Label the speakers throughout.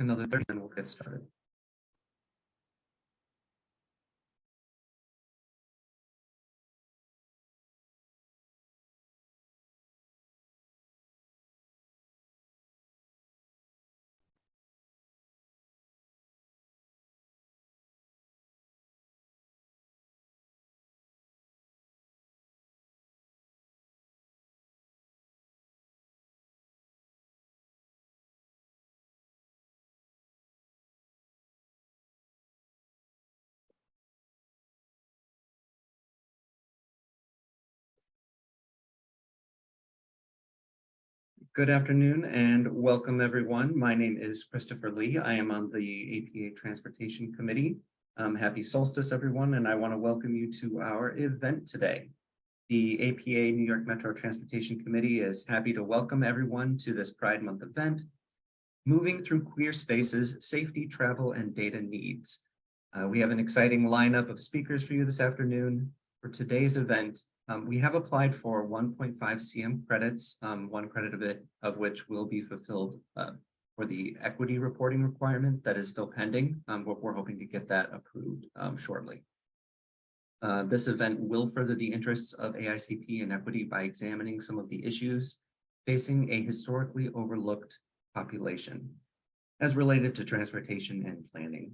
Speaker 1: another 30 and we'll get started. Good afternoon and welcome everyone. My name is Christopher Lee. I am on the APA Transportation Committee. Happy solstice everyone, and I want to welcome you to our event today. The APA New York Metro Transportation Committee is happy to welcome everyone to this Pride Month event, Moving Through Queer Spaces, Safety, Travel, and Data Needs. We have an exciting lineup of speakers for you this afternoon. For today's event, we have applied for 1.5 CM credits, 1 credit of which will be fulfilled for the equity reporting requirement that is still pending, but we're hoping to get that approved shortly. This event will further the interests of AICP and equity by examining some of the issues facing a historically overlooked population as related to transportation and planning.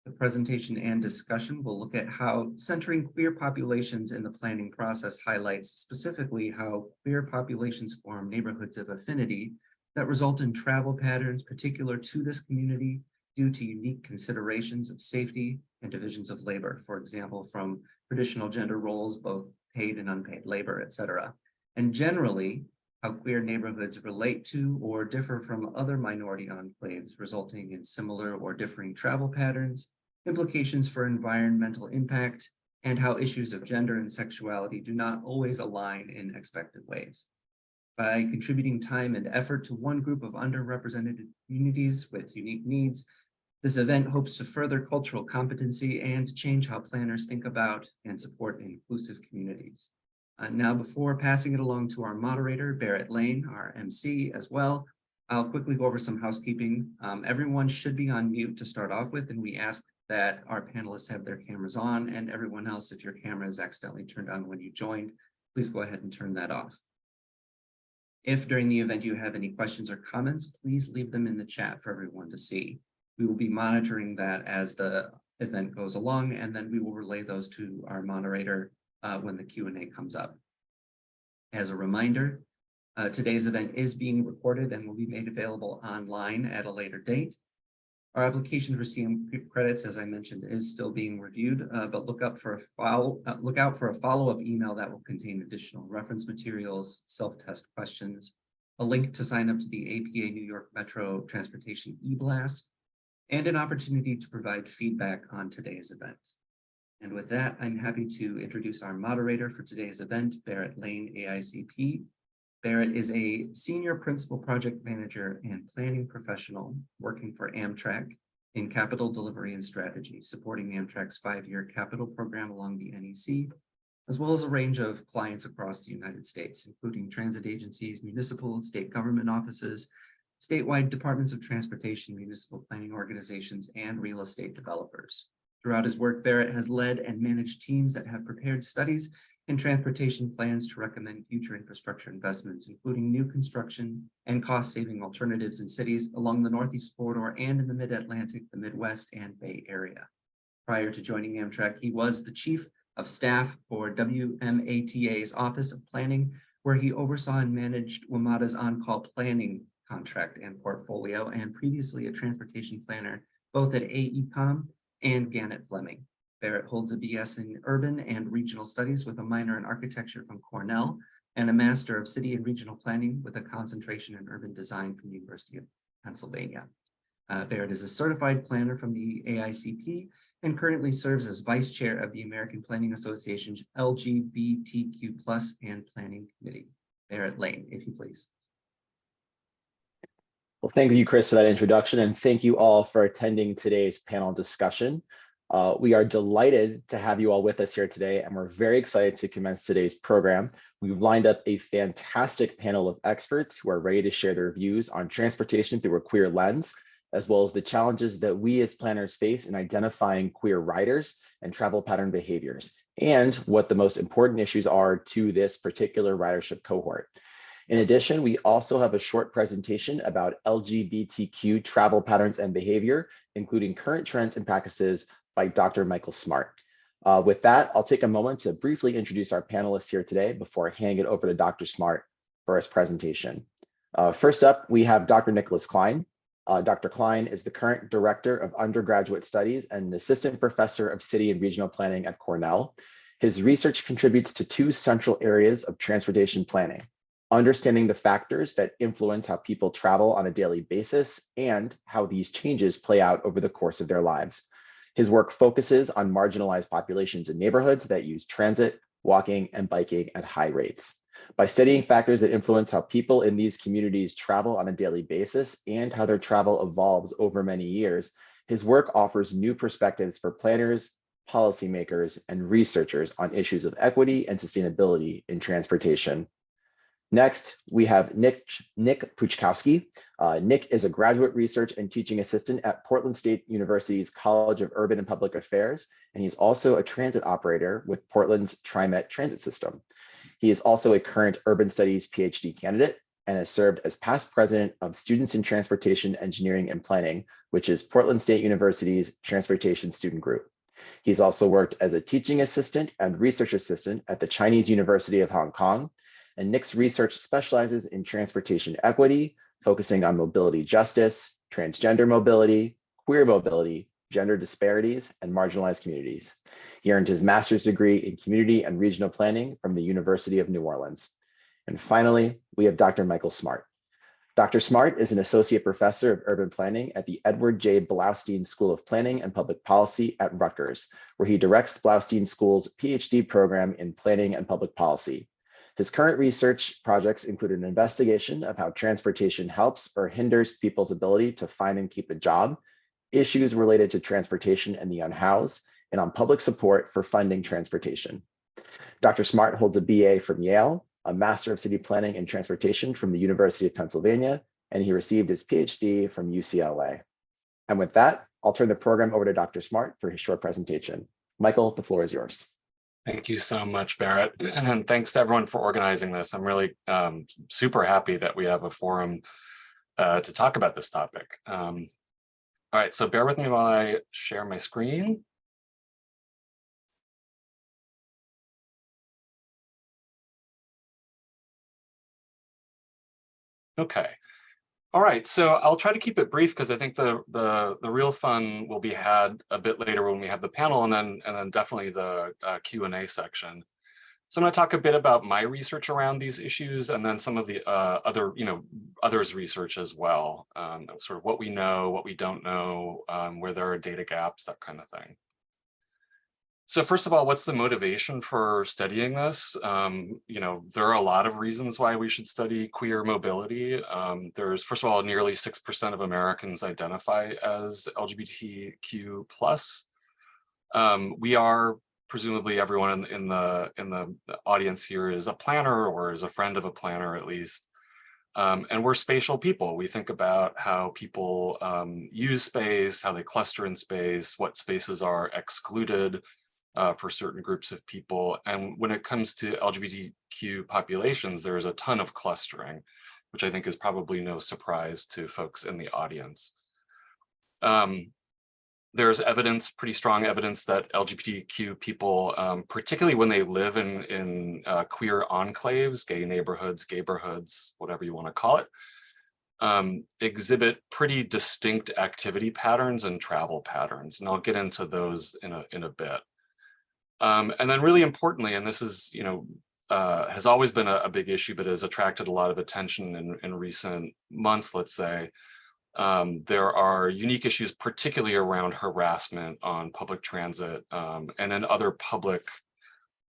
Speaker 1: The presentation and discussion will look at how centering queer populations in the planning process highlights specifically how queer populations form neighborhoods of affinity that result in travel patterns particular to this community due to unique considerations of safety and divisions of labor, for example, from traditional gender roles, both paid and unpaid labor, etc. And generally, how queer neighborhoods relate to or differ from other minority enclaves, resulting in similar or differing travel patterns, implications for environmental impact, and how issues of gender and sexuality do not always align in expected ways. By contributing time and effort to one group of underrepresented communities with unique needs, this event hopes to further cultural competency and change how planners think about and support inclusive communities. Now, before passing it along to our moderator, Barrett Lane, our MC as well, I'll quickly go over some housekeeping. Everyone should be on mute to start off with, and we ask that our panelists have their cameras on, and everyone else, if your camera is accidentally turned on when you joined, please go ahead and turn that off. If during the event you have any questions or comments, please leave them in the chat for everyone to see. We will be monitoring that as the event goes along, and then we will relay those to our moderator when the Q&A comes up. As a reminder, today's event is being recorded and will be made available online at a later date. Our application for CM credits, as I mentioned, is still being reviewed, but look out for a follow-up email that will contain additional reference materials, self-test questions, a link to sign up to the APA New York Metro Transportation e-blast, and an opportunity to provide feedback on today's event. And with that, I'm happy to introduce our moderator for today's event, Barrett Lane, AICP. Barrett is a senior principal project manager and planning professional working for Amtrak in capital delivery and strategy, supporting Amtrak's 5-year capital program along the NEC, as well as a range of clients across the United States, including transit agencies, municipal, state government offices, statewide departments of transportation, municipal planning organizations, and real estate developers. Throughout his work, Barrett has led and managed teams that have prepared studies and transportation plans to recommend future infrastructure investments, including new construction and cost-saving alternatives in cities along the Northeast Corridor and in the Mid-Atlantic, the Midwest, and Bay Area. Prior to joining Amtrak, he was the chief of staff for WMATA's Office of Planning, where he oversaw and managed WMATA's on-call planning contract and portfolio, and previously a transportation planner both at AECOM and Gannett Fleming. Barrett holds a BS in Urban and Regional Studies with a minor in Architecture from Cornell and a Master of City and Regional Planning with a concentration in Urban Design from the University of Pennsylvania. Barrett is a certified planner from the AICP and currently serves as Vice Chair of the American Planning Association's LGBTQ+ and Planning Committee. Barrett Lane, if you please.
Speaker 2: Well, thank you, Chris, for that introduction, and thank you all for attending today's panel discussion. We are delighted to have you all with us here today, and we're very excited to commence today's program. We've lined up a fantastic panel of experts who are ready to share their views on transportation through a queer lens, as well as the challenges that we as planners face in identifying queer riders and travel pattern behaviors, and what the most important issues are to this particular ridership cohort. In addition, we also have a short presentation about LGBTQ travel patterns and behavior, including current trends and practices by Dr. Michael Smart. With that, I'll take a moment to briefly introduce our panelists here today before handing it over to Dr. Smart for his presentation. First up, we have Dr. Nicholas Klein. Dr. Klein is the current Director of Undergraduate Studies and an Assistant Professor of City and Regional Planning at Cornell. His research contributes to two central areas of transportation planning: understanding the factors that influence how people travel on a daily basis and how these changes play out over the course of their lives. His work focuses on marginalized populations in neighborhoods that use transit, walking, and biking at high rates. By studying factors that influence how people in these communities travel on a daily basis and how their travel evolves over many years, his work offers new perspectives for planners, policymakers, and researchers on issues of equity and sustainability in transportation. Next, we have Nick Puchkowski. Nick is a graduate research and teaching assistant at Portland State University's College of Urban and Public Affairs, and he's also a transit operator with Portland's TriMet transit system. He is also a current urban studies PhD candidate and has served as past president of Students in Transportation Engineering and Planning, which is Portland State University's transportation student group. He's also worked as a teaching assistant and research assistant at the Chinese University of Hong Kong. And Nick's research specializes in transportation equity, focusing on mobility justice, transgender mobility, queer mobility, gender disparities, and marginalized communities. He earned his master's degree in community and regional planning from the University of New Orleans. And finally, we have Dr. Michael Smart. Dr. Smart is an associate professor of urban planning at the Edward J. Bloustein School of Planning and Public Policy at Rutgers, where he directs Bloustein School's PhD program in planning and public policy. His current research projects include an investigation of how transportation helps or hinders people's ability to find and keep a job, issues related to transportation and the unhoused, and on public support for funding transportation. Dr. Smart holds a BA from Yale, a Master of City Planning and Transportation from the University of Pennsylvania, and he received his PhD from UCLA. And with that, I'll turn the program over to Dr. Smart for his short presentation. Michael, the floor is yours.
Speaker 3: Thank you so much, Barrett. And thanks to everyone for organizing this. I'm really super happy that we have a forum to talk about this topic. All right, so bear with me while I share my screen. Okay. All right, so I'll try to keep it brief because I think the real fun will be had a bit later when we have the panel, and then definitely the Q&A section. So I'm going to talk a bit about my research around these issues, and then some of the others' research as well, sort of what we know, what we don't know, where there are data gaps, that kind of thing. So first of all, what's the motivation for studying this? There are a lot of reasons why we should study queer mobility. There's, first of all, nearly 6% of Americans identify as LGBTQ+. We are, presumably everyone in the audience here is a planner or is a friend of a planner at least. And we're spatial people. We think about how people use space, how they cluster in space, what spaces are excluded for certain groups of people. And when it comes to LGBTQ populations, there's a ton of clustering, which I think is probably no surprise to folks in the audience. There's evidence, pretty strong evidence, that LGBTQ people, particularly when they live in queer enclaves, gay neighborhoods, gayborhoods, whatever you want to call it, exhibit pretty distinct activity patterns and travel patterns. And I'll get into those in a bit. And then really importantly, and this is, has always been a big issue, but has attracted a lot of attention in recent months, let's say, there are unique issues, particularly around harassment on public transit and in other public,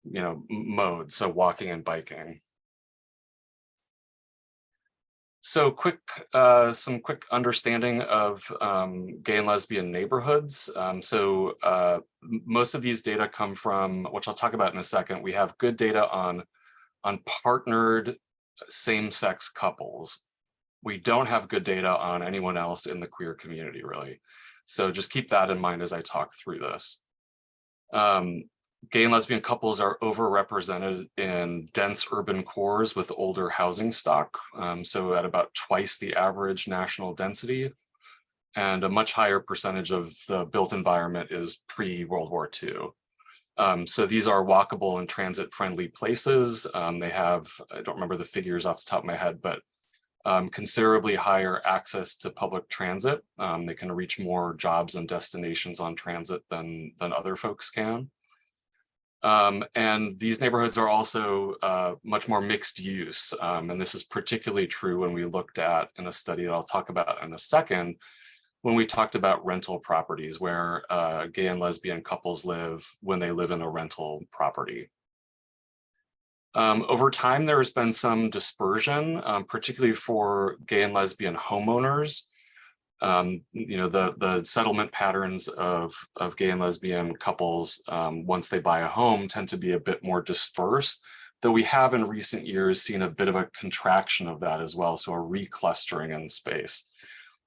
Speaker 3: modes, so walking and biking. So some quick understanding of gay and lesbian neighborhoods. Most of these data come from, which I'll talk about in a second. We have good data on partnered same-sex couples. We don't have good data on anyone else in the queer community, really. So just keep that in mind as I talk through this. Gay and lesbian couples are overrepresented in dense urban cores with older housing stock, so at about twice the average national density, and a much higher percentage of the built environment is pre-World War II. So these are walkable and transit-friendly places. They have, I don't remember the figures off the top of my head, but considerably higher access to public transit. They can reach more jobs and destinations on transit than other folks can. And these neighborhoods are also much more mixed use. And this is particularly true when we looked at, in a study that I'll talk about in a second, when we talked about rental properties where gay and lesbian couples live when they live in a rental property. Over time, there has been some dispersion, particularly for gay and lesbian homeowners. The settlement patterns of gay and lesbian couples once they buy a home tend to be a bit more dispersed, though we have in recent years seen a bit of a contraction of that as well, so a reclustering in space.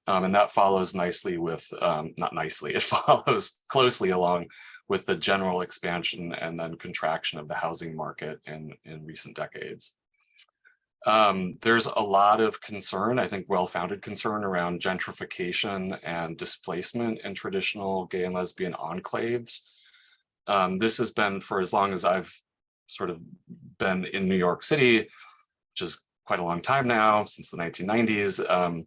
Speaker 3: And that follows nicely with, not nicely, it follows closely along with the general expansion and then contraction of the housing market in recent decades. There's a lot of concern, I think well-founded concern, around gentrification and displacement in traditional gay and lesbian enclaves. This has been for as long as I've sort of been in New York City, which is quite a long time now, since the 1990s.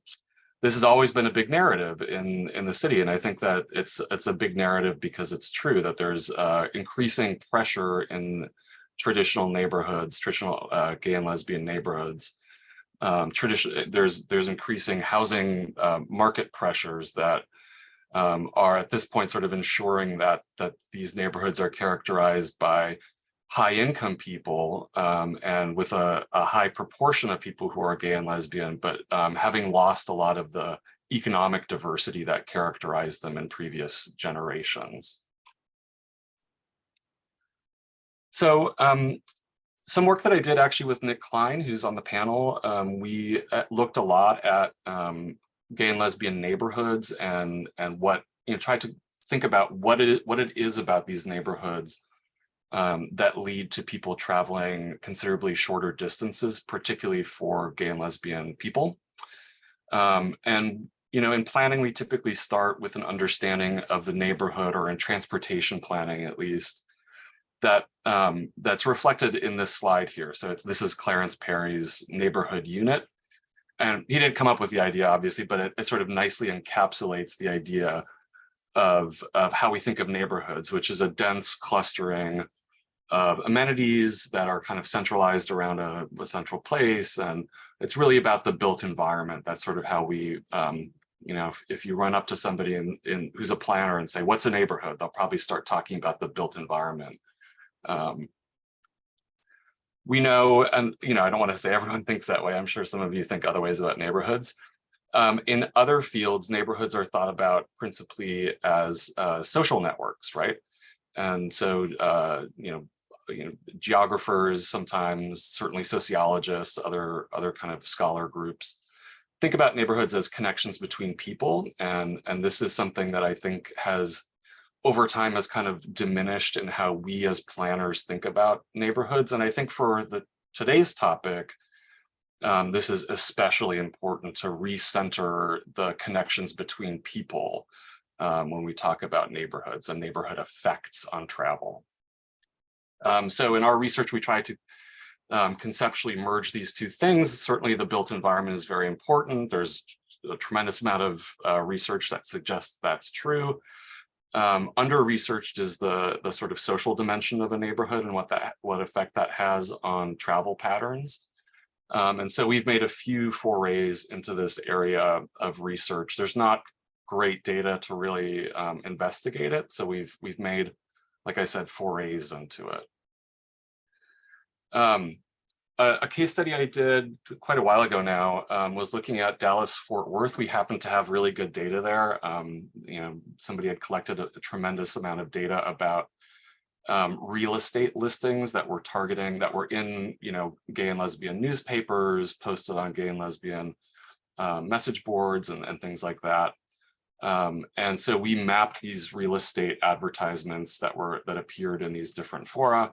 Speaker 3: This has always been a big narrative in the city, and I think that it's a big narrative because it's true that there's increasing pressure in traditional neighborhoods, traditional gay and lesbian neighborhoods. There's increasing housing market pressures that are at this point sort of ensuring that these neighborhoods are characterized by high income people and with a high proportion of people who are gay and lesbian, but having lost a lot of the economic diversity that characterized them in previous generations. So some work that I did actually with Nick Klein, who's on the panel, we looked a lot at gay and lesbian neighborhoods and what, tried to think about what it is about these neighborhoods that lead to people traveling considerably shorter distances, particularly for gay and lesbian people. And in planning, we typically start with an understanding of the neighborhood, or in transportation planning at least, that's reflected in this slide here. So this is Clarence Perry's neighborhood unit. And he didn't come up with the idea, obviously, but it sort of nicely encapsulates the idea of how we think of neighborhoods, which is a dense clustering of amenities that are kind of centralized around a central place. And it's really about the built environment. That's sort of how we, if you run up to somebody who's a planner and say, what's a neighborhood? They'll probably start talking about the built environment. We know, and I don't want to say everyone thinks that way. I'm sure some of you think other ways about neighborhoods. In other fields, neighborhoods are thought about principally as social networks, right? And so, geographers, sometimes certainly sociologists, other kind of scholar groups think about neighborhoods as connections between people, and this is something that I think has over time has kind of diminished in how we as planners think about neighborhoods. And I think for today's topic, this is especially important to recenter the connections between people when we talk about neighborhoods and neighborhood effects on travel. So in our research, we try to conceptually merge these two things. Certainly the built environment is very important. There's a tremendous amount of research that suggests that's true. Under-researched is the sort of social dimension of a neighborhood and what effect that has on travel patterns. And so we've made a few forays into this area of research. There's not great data to really investigate it. So we've made, like I said, forays into it. A case study I did quite a while ago now was looking at Dallas-Fort Worth. We happened to have really good data there. Somebody had collected a tremendous amount of data about real estate listings that were targeting, that were in, gay and lesbian newspapers, posted on gay and lesbian message boards and things like that. And so we mapped these real estate advertisements that appeared in these different fora,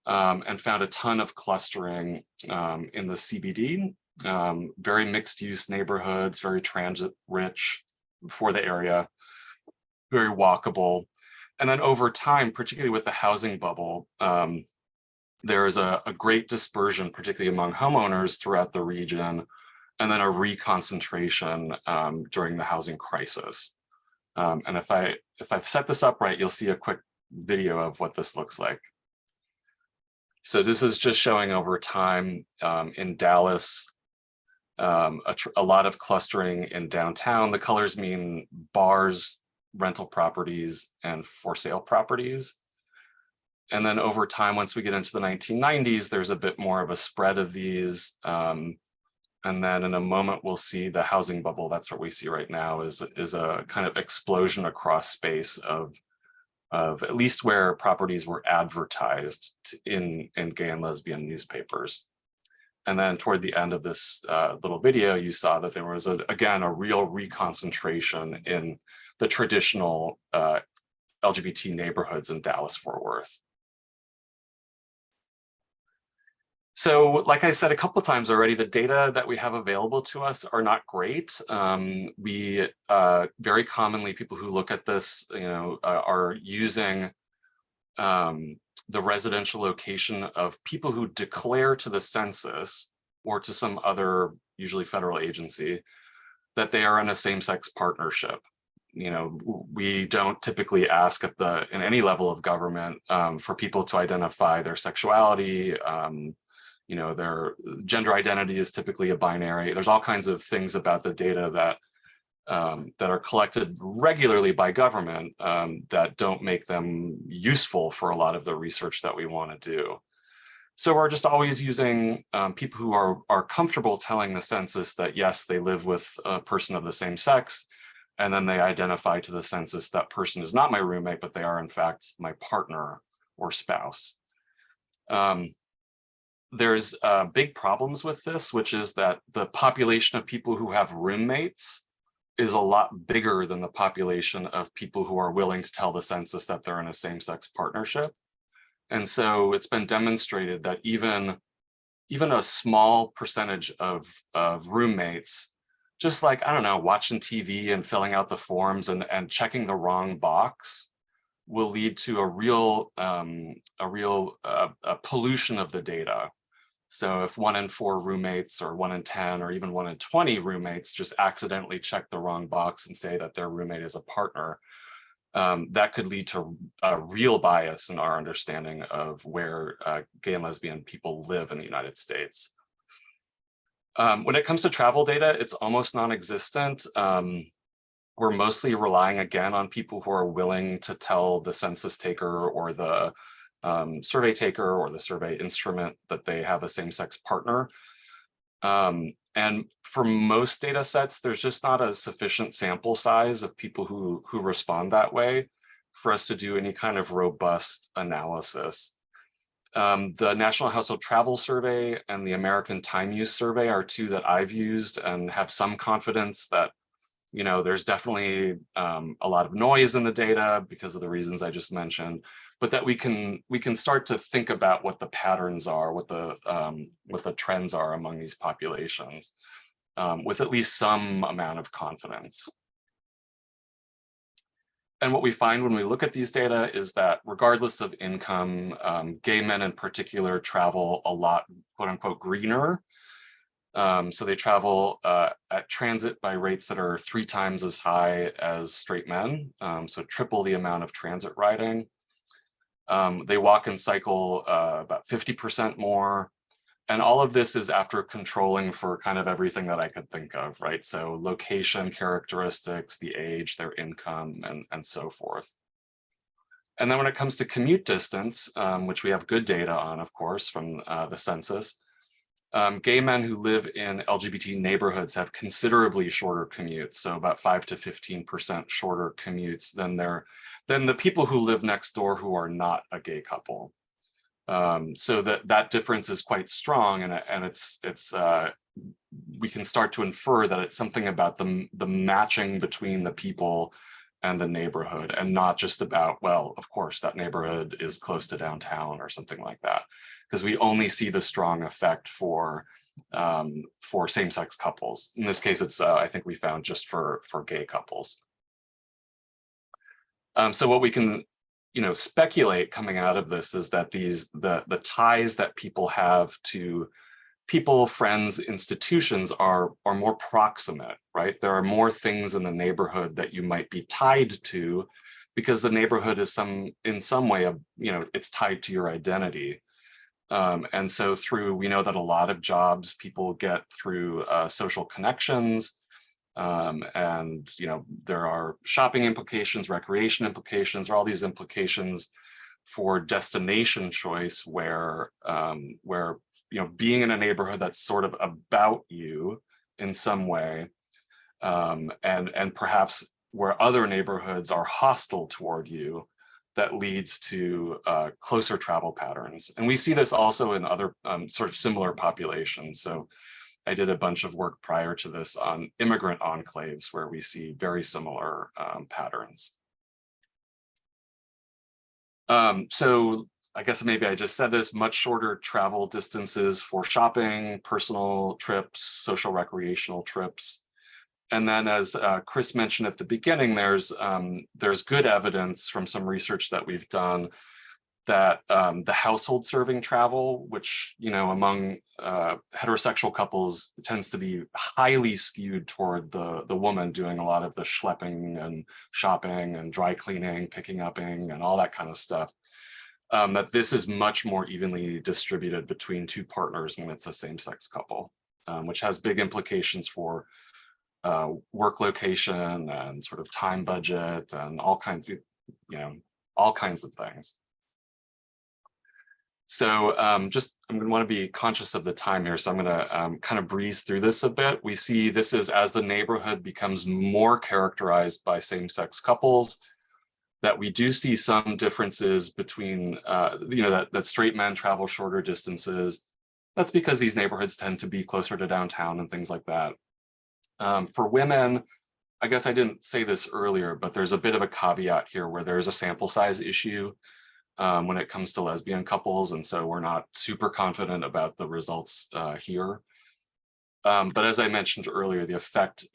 Speaker 3: and found a ton of clustering in the CBD, very mixed use neighborhoods, very transit rich for the area, very walkable. And then over time, particularly with the housing bubble, there is a great dispersion, particularly among homeowners throughout the region, and then a reconcentration during the housing crisis. And if I've set this up right, you'll see a quick video of what this looks like. So this is just showing over time in Dallas, a lot of clustering in downtown. The colors mean bars, rental properties, and for sale properties. And then over time, once we get into the 1990s, there's a bit more of a spread of these. And then in a moment, we'll see the housing bubble. That's what we see right now is a kind of explosion across space of at least where properties were advertised in gay and lesbian newspapers. And then toward the end of this little video, you saw that there was, again, a real reconcentration in the traditional LGBT neighborhoods in Dallas-Fort Worth. So like I said a couple of times already, the data that we have available to us are not great. We very commonly, people who look at this, are using the residential location of people who declare to the census or to some other, usually federal agency, that they are in a same-sex partnership. We don't typically ask in any level of government for people to identify their sexuality. Their gender identity is typically a binary. There's all kinds of things about the data that are collected regularly by government that don't make them useful for a lot of the research that we want to do. So we're just always using people who are comfortable telling the census that, yes, they live with a person of the same sex, and then they identify to the census that person is not my roommate, but they are in fact my partner or spouse. There's big problems with this, which is that the population of people who have roommates is a lot bigger than the population of people who are willing to tell the census that they're in a same-sex partnership. And so it's been demonstrated that even a small percentage of roommates, just like, I don't know, watching TV and filling out the forms and checking the wrong box, will lead to a real pollution of the data. So if 1 in 4 roommates or 1 in 10 or even 1 in 20 roommates just accidentally check the wrong box and say that their roommate is a partner, that could lead to a real bias in our understanding of where gay and lesbian people live in the United States. When it comes to travel data, it's almost non-existent. We're mostly relying again on people who are willing to tell the census taker or the survey taker or the survey instrument that they have a same-sex partner. And for most data sets, there's just not a sufficient sample size of people who respond that way for us to do any kind of robust analysis. The National Household Travel Survey and the American Time Use Survey are two that I've used and have some confidence that there's definitely a lot of noise in the data because of the reasons I just mentioned, but that we can start to think about what the patterns are, what the trends are among these populations, with at least some amount of confidence. And what we find when we look at these data is that regardless of income, gay men in particular travel a lot, quote unquote, greener. So they travel at transit by rates that are 3 times as high as straight men, so triple the amount of transit riding. They walk and cycle about 50% more. And all of this is after controlling for kind of everything that I could think of, right? So location characteristics, the age, their income, and so forth. And then when it comes to commute distance, which we have good data on, of course, from the census, gay men who live in LGBT neighborhoods have considerably shorter commutes, so about 5 to 15% shorter commutes than the people who live next door who are not a gay couple. So that difference is quite strong, and it's we can start to infer that it's something about the matching between the people and the neighborhood, and not just about, well, of course, that neighborhood is close to downtown or something like that, because we only see the strong effect for same-sex couples. In this case, it's I think we found just for gay couples. So what we can, speculate coming out of this is that the ties that people have to people, friends, institutions are more proximate, right? There are more things in the neighborhood that you might be tied to, because the neighborhood is in some way, it's tied to your identity. And so we know that a lot of jobs people get through social connections, and there are shopping implications, recreation implications, or all these implications for destination choice, where being in a neighborhood that's sort of about you in some way, and perhaps where other neighborhoods are hostile toward you, that leads to closer travel patterns. And we see this also in other sort of similar populations. So I did a bunch of work prior to this on immigrant enclaves, where we see very similar patterns. So I guess maybe I just said this, much shorter travel distances for shopping, personal trips, social recreational trips. And then, as Chris mentioned at the beginning, there's good evidence from some research that we've done that the household serving travel, which among heterosexual couples tends to be highly skewed toward the woman doing a lot of the schlepping and shopping and dry cleaning, picking upping, and all that kind of stuff. That this is much more evenly distributed between two partners when it's a same-sex couple, which has big implications for work location and sort of time budget and all kinds of things. So I'm going to want to be conscious of the time here, so I'm going to kind of breeze through this a bit. We see this is as the neighborhood becomes more characterized by same-sex couples, that we do see some differences between, that straight men travel shorter distances. That's because these neighborhoods tend to be closer to downtown and things like that. For women, I guess I didn't say this earlier, but there's a bit of a caveat here where there's a sample size issue when it comes to lesbian couples. And so we're not super confident about the results here. But as I mentioned earlier, the effect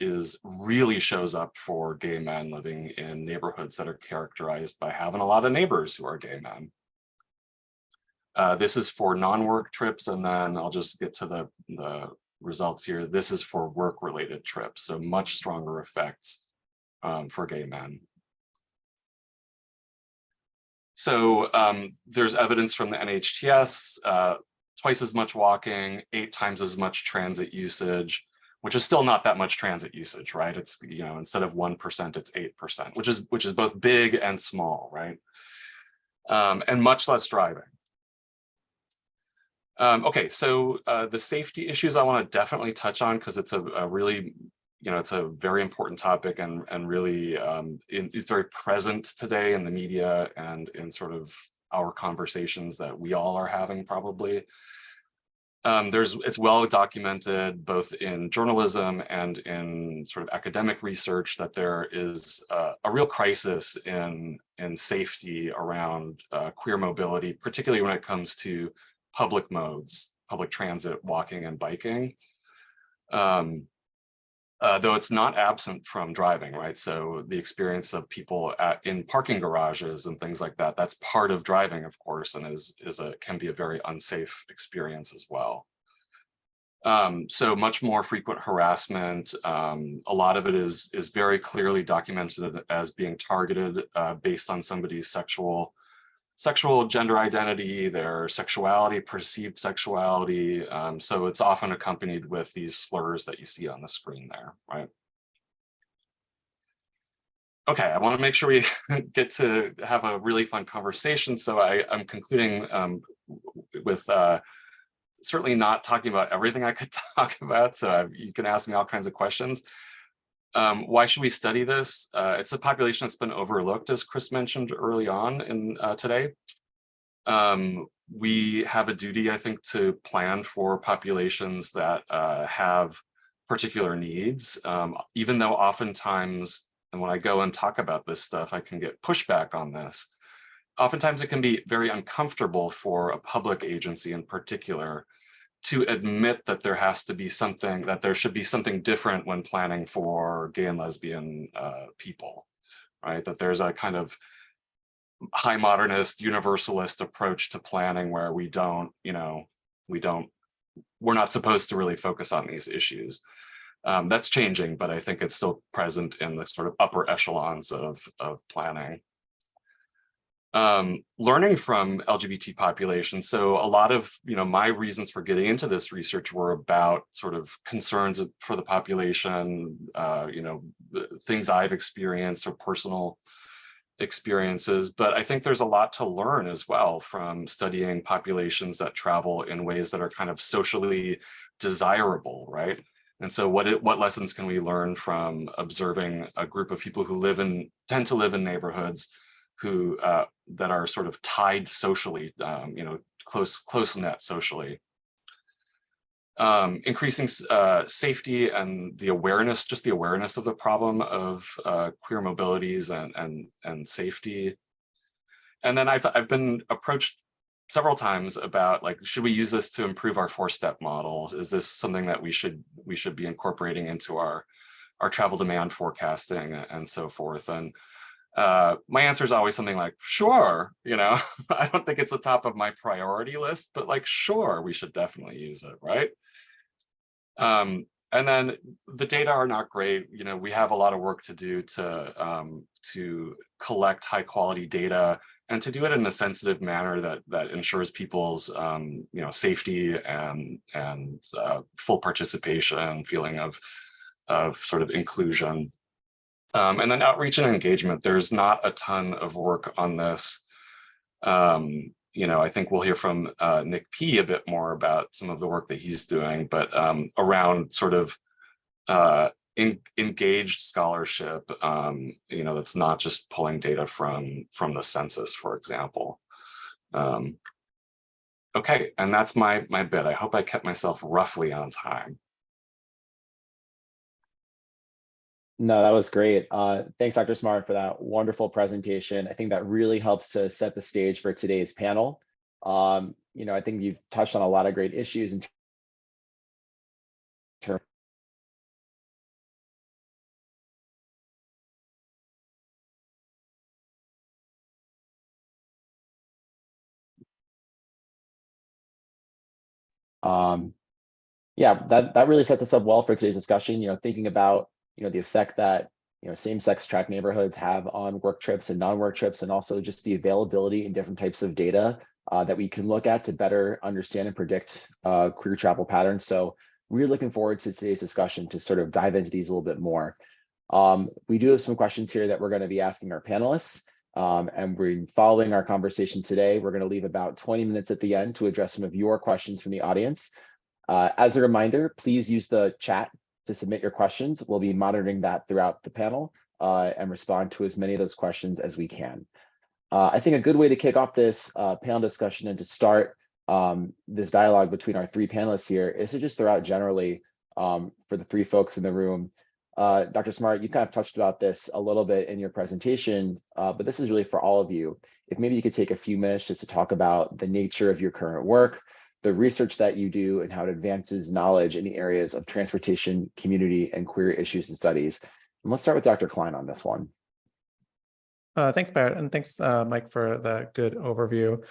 Speaker 3: really shows up for gay men living in neighborhoods that are characterized by having a lot of neighbors who are gay men. This is for non-work trips, and then I'll just get to the results here. This is for work-related trips, so much stronger effects for gay men. So there's evidence from the NHTS, twice as much walking, 8 times as much transit usage, which is still not that much transit usage, right? It's, instead of 1%, it's 8%, which is both big and small, right? And much less driving. Okay, so the safety issues I want to definitely touch on, because it's a really, it's a very important topic, and really it's very present today in the media and in sort of our conversations that we all are having probably. It's well documented both in journalism and in sort of academic research that there is a real crisis in safety around queer mobility, particularly when it comes to public modes, public transit, walking, and biking. Though it's not absent from driving, right? So the experience of people in parking garages and things like that, that's part of driving, of course, and can be a very unsafe experience as well. So much more frequent harassment. A lot of it is very clearly documented as being targeted based on somebody's sexual gender identity, their sexuality, perceived sexuality. So it's often accompanied with these slurs that you see on the screen there, right? Okay, I want to make sure we get to have a really fun conversation. So I'm concluding with certainly not talking about everything I could talk about. So you can ask me all kinds of questions. Why should we study this? It's a population that's been overlooked, as Chris mentioned early on in today. We have a duty, I think, to plan for populations that have particular needs, even though oftentimes, and when I go and talk about this stuff, I can get pushback on this. Oftentimes it can be very uncomfortable for a public agency in particular to admit that there has to be something, that there should be something different when planning for gay and lesbian people, right? That there's a kind of high modernist universalist approach to planning where we don't, we're not supposed to really focus on these issues. That's changing, but I think it's still present in the sort of upper echelons of planning. Learning from LGBT populations. So a lot of, my reasons for getting into this research were about sort of concerns for the population, things I've experienced or personal experiences, but I think there's a lot to learn as well from studying populations that travel in ways that are kind of socially desirable, right? And so what lessons can we learn from observing a group of people who tend to live in neighborhoods who that are sort of tied socially, close knit socially. Increasing safety and the awareness, just the awareness of the problem of queer mobilities and safety. And then I've been approached several times about, like, should we use this to improve our 4-step model? Is this something that we should be incorporating into our travel demand forecasting and so forth? And my answer is always something like, sure, I don't think it's the top of my priority list, but like, sure, we should definitely use it, right? And then the data are not great. We have a lot of work to do to collect high quality data and to do it in a sensitive manner that ensures people's safety and full participation, feeling of sort of inclusion. And then outreach and engagement. There's not a ton of work on this. I think we'll hear from Nick P. a bit more about some of the work that he's doing, but around sort of engaged scholarship, that's not just pulling data from the census, for example. Okay, and that's my bit. I hope I kept myself roughly on time.
Speaker 2: No, that was great. Thanks, Dr. Smart, for that wonderful presentation. I think that really helps to set the stage for today's panel. I think you've touched on a lot of great issues in terms. Yeah, that really sets us up well for today's discussion. Thinking about the effect that same-sex track neighborhoods have on work trips and non-work trips, and also just the availability in different types of data that we can look at to better understand and predict queer travel patterns. So we're looking forward to today's discussion to sort of dive into these a little bit more. We do have some questions here that we're going to be asking our panelists. And we're following our conversation today. We're going to leave about 20 minutes at the end to address some of your questions from the audience. As a reminder, please use the chat to submit your questions. We'll be monitoring that throughout the panel and respond to as many of those questions as we can. I think a good way to kick off this panel discussion and to start this dialogue between our 3 panelists here is to just throw out generally for the 3 folks in the room. Dr. Smart, you kind of touched about this a little bit in your presentation, but this is really for all of you. If maybe you could take a few minutes just to talk about the nature of your current work, the research that you do, and how it advances knowledge in the areas of transportation, community, and queer issues and studies. And let's start with Dr. Klein on this one.
Speaker 4: Thanks, Barrett, and thanks, Mike, for the good overview.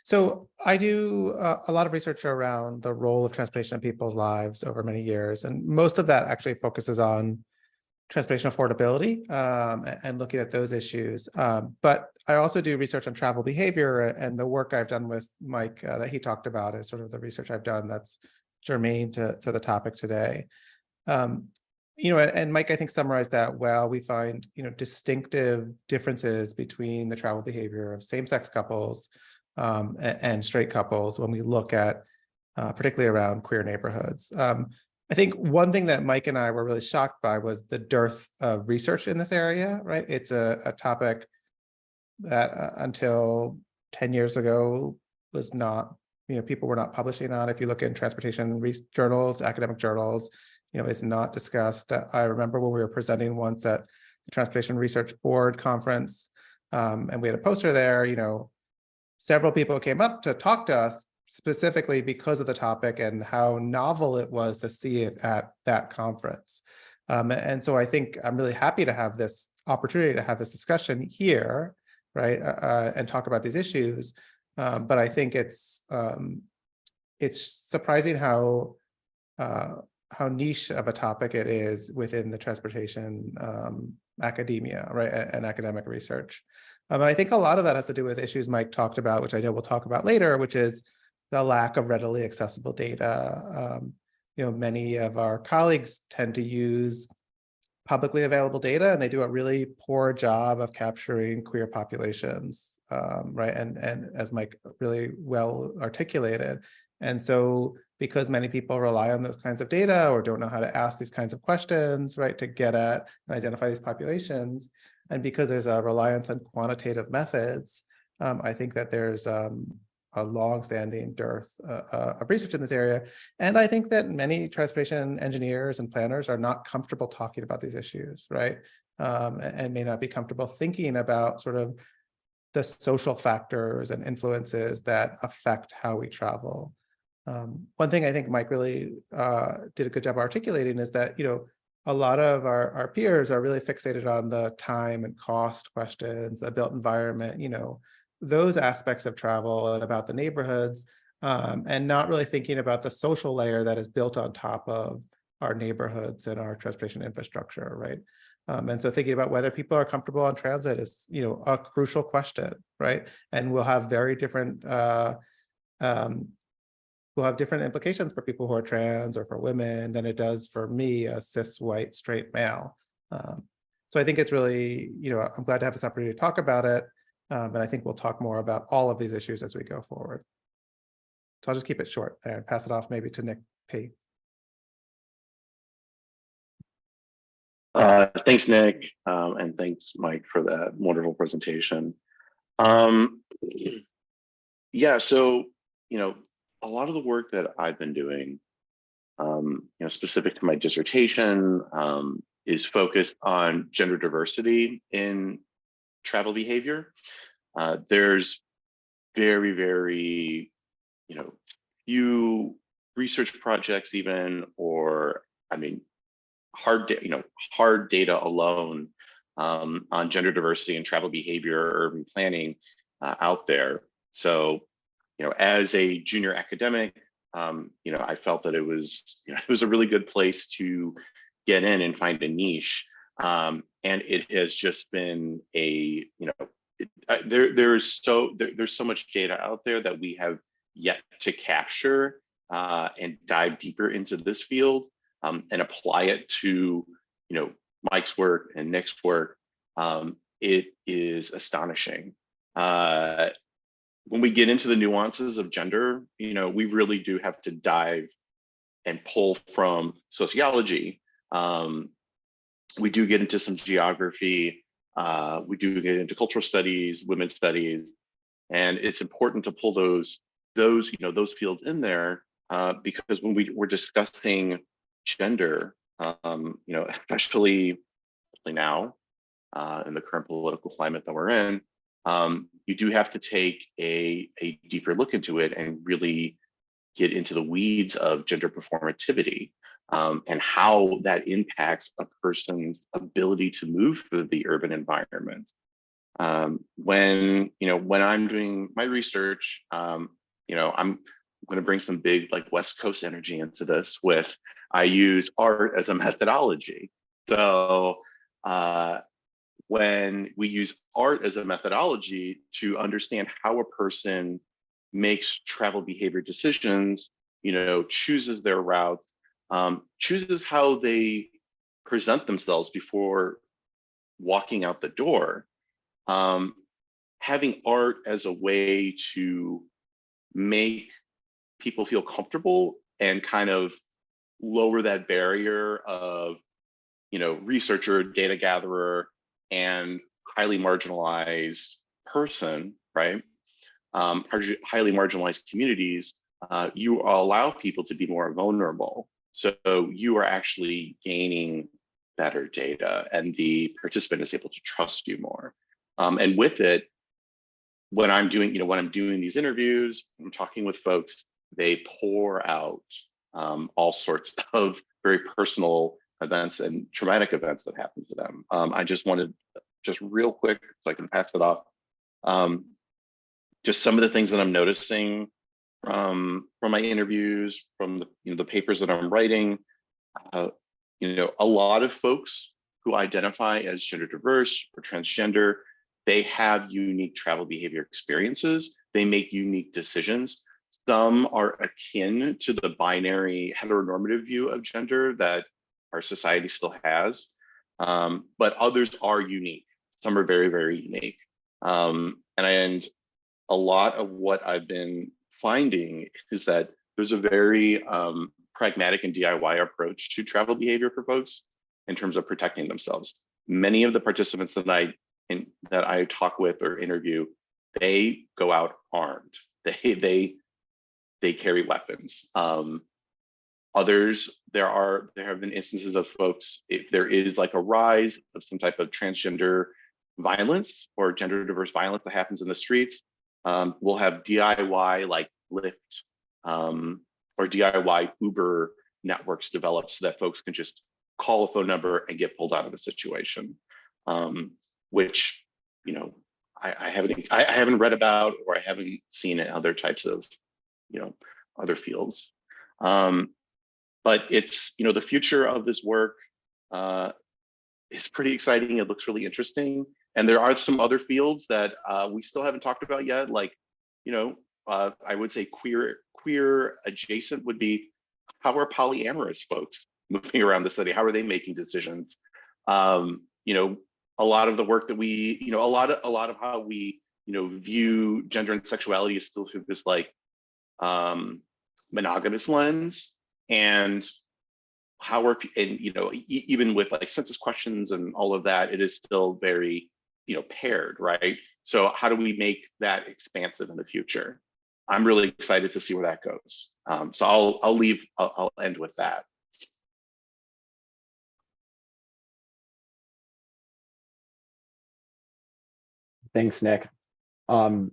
Speaker 4: So I do a lot of research around the role of transportation in people's lives over many years, and most of that actually focuses on transportation affordability and looking at those issues. But I also do research on travel behavior, and the work I've done with Mike that he talked about is sort of the research I've done that's germane to the topic today. And Mike, I think, summarized that well. We find, distinctive differences between the travel behavior of same-sex couples and straight couples when we look at, particularly around queer neighborhoods. I think one thing that Mike and I were really shocked by was the dearth of research in this area, right? It's a topic that until 10 years ago was not, people were not publishing on. If you look in transportation journals, academic journals, is not discussed. I remember when we were presenting once at the Transportation Research Board conference, and we had a poster there, several people came up to talk to us specifically because of the topic and how novel it was to see it at that conference. And so I think I'm really happy to have this opportunity to have this discussion here, right, and talk about these issues. But I think it's surprising how niche of a topic it is within the transportation academia, right, and academic research. And I think a lot of that has to do with issues Mike talked about, which I know we'll talk about later, which is the lack of readily accessible data. Many of our colleagues tend to use publicly available data, and they do a really poor job of capturing queer populations, right? And as Mike really well articulated. And so because many people rely on those kinds of data or don't know how to ask these kinds of questions, right, to get at and identify these populations, and because there's a reliance on quantitative methods, I think that there's a long-standing dearth of research in this area. And I think that many transportation engineers and planners are not comfortable talking about these issues, right? And may not be comfortable thinking about sort of the social factors and influences that affect how we travel. One thing I think Mike really did a good job articulating is that, a lot of our peers are really fixated on the time and cost questions, the built environment, those aspects of travel and about the neighborhoods, and not really thinking about the social layer that is built on top of our neighborhoods and our transportation infrastructure, right? And so thinking about whether people are comfortable on transit is, a crucial question, right? And we'll have very different different implications for people who are trans or for women than it does for me, a cis white straight male. So I think it's really, I'm glad to have this opportunity to talk about it. But I think we'll talk more about all of these issues as we go forward. So I'll just keep it short there and pass it off maybe to Nick P.
Speaker 5: Thanks, Nick, and thanks, Mike, for that wonderful presentation. Yeah, so, a lot of the work that I've been doing, specific to my dissertation, is focused on gender diversity in travel behavior. There's very, very, few research projects even, or hard data alone on gender diversity and travel behavior or urban planning out there. So, as a junior academic, I felt that it was a really good place to get in and find a niche. And it has just been there's so much data out there that we have yet to capture and dive deeper into this field and apply it to Mike's work and Nick's work. It is astonishing. When we get into the nuances of gender, we really do have to dive and pull from sociology. We do get into some geography. We do get into cultural studies, women's studies, and it's important to pull those fields in there because when we're discussing gender, especially now in the current political climate that we're in, you do have to take a deeper look into it and really get into the weeds of gender performativity and how that impacts a person's ability to move through the urban environment. When I'm doing my research, I'm going to bring some big West Coast energy into this. I use art as a methodology. So when we use art as a methodology to understand how a person makes travel behavior decisions, chooses their routes, chooses how they present themselves before walking out the door, having art as a way to make people feel comfortable and kind of lower that barrier of, researcher, data gatherer, and highly marginalized person, right? Highly marginalized communities, you allow people to be more vulnerable. So you are actually gaining better data, and the participant is able to trust you more. And with it, when I'm doing, when I'm doing these interviews, I'm talking with folks, they pour out all sorts of very personal events and traumatic events that happen to them. I just wanted, just real quick, so I can pass it off. Just some of the things that I'm noticing from my interviews, from the papers that I'm writing. A lot of folks who identify as gender diverse or transgender, they have unique travel behavior experiences. They make unique decisions. Some are akin to the binary heteronormative view of gender that our society still has, but others are unique. Some are very, very unique. And a lot of what I've been finding is that there's a very pragmatic and DIY approach to travel behavior for folks in terms of protecting themselves. Many of the participants that I talk with or interview, they go out armed. They carry weapons. Others, there have been instances of folks, if there is like a rise of some type of transgender violence or gender diverse violence that happens in the streets, we'll have DIY like Lyft or DIY Uber networks developed so that folks can just call a phone number and get pulled out of a situation, which I haven't read about, or I haven't seen in other types of other fields. But it's the future of this work is pretty exciting. It looks really interesting, and there are some other fields that we still haven't talked about yet. Like I would say queer adjacent would be, how are polyamorous folks moving around the study? How are they making decisions? A lot of the work that we, a lot of how we, view gender and sexuality is still through this like monogamous lens, and how we're, and even with like census questions and all of that, it is still very, paired, right? So how do we make that expansive in the future? I'm really excited to see where that goes. So I'll end with that.
Speaker 2: Thanks, Nick. So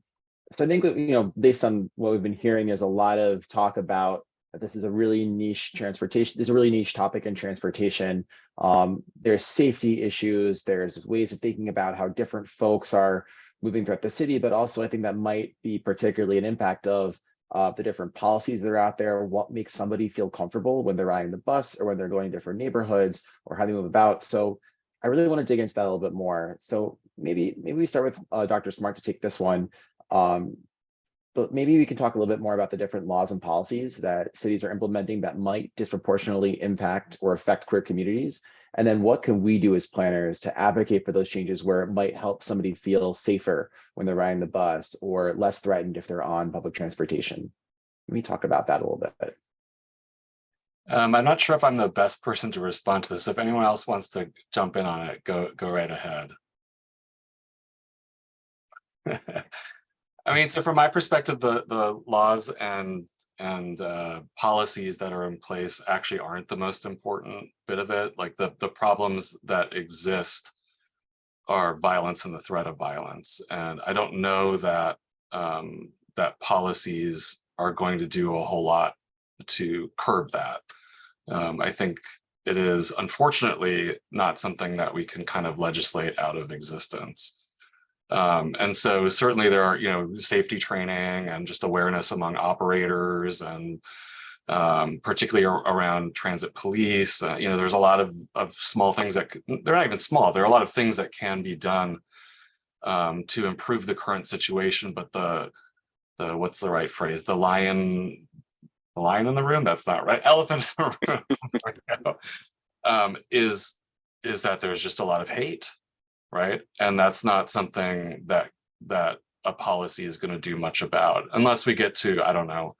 Speaker 2: I think that, based on what we've been hearing, there's a lot of talk about that this is a really niche transportation. This is a really niche topic in transportation. There's safety issues. There's ways of thinking about how different folks are moving throughout the city, but also I think that might be particularly an impact of the different policies that are out there. What makes somebody feel comfortable when they're riding the bus or when they're going to different neighborhoods or how they move about. So I really want to dig into that a little bit more. So maybe we start with Dr. Smart to take this one. But maybe we can talk a little bit more about the different laws and policies that cities are implementing that might disproportionately impact or affect queer communities. And then what can we do as planners to advocate for those changes where it might help somebody feel safer when they're riding the bus or less threatened if they're on public transportation? Let me talk about that a little bit.
Speaker 3: I'm not sure if I'm the best person to respond to this. If anyone else wants to jump in on it, go right ahead. I mean, so from my perspective, the laws and policies that are in place actually aren't the most important bit of it. Like the problems that exist are violence and the threat of violence. And I don't know that that policies are going to do a whole lot to curb that. I think it is unfortunately not something that we can kind of legislate out of existence. And so certainly there are, safety training and just awareness among operators and particularly around transit police. There's a lot of small things that they're not even small. There are a lot of things that can be done to improve the current situation. But the what's the right phrase? The lion in the room? That's not right. Elephant in the room is that there's just a lot of hate. Right. And that's not something that a policy is going to do much about unless we get to, I don't know,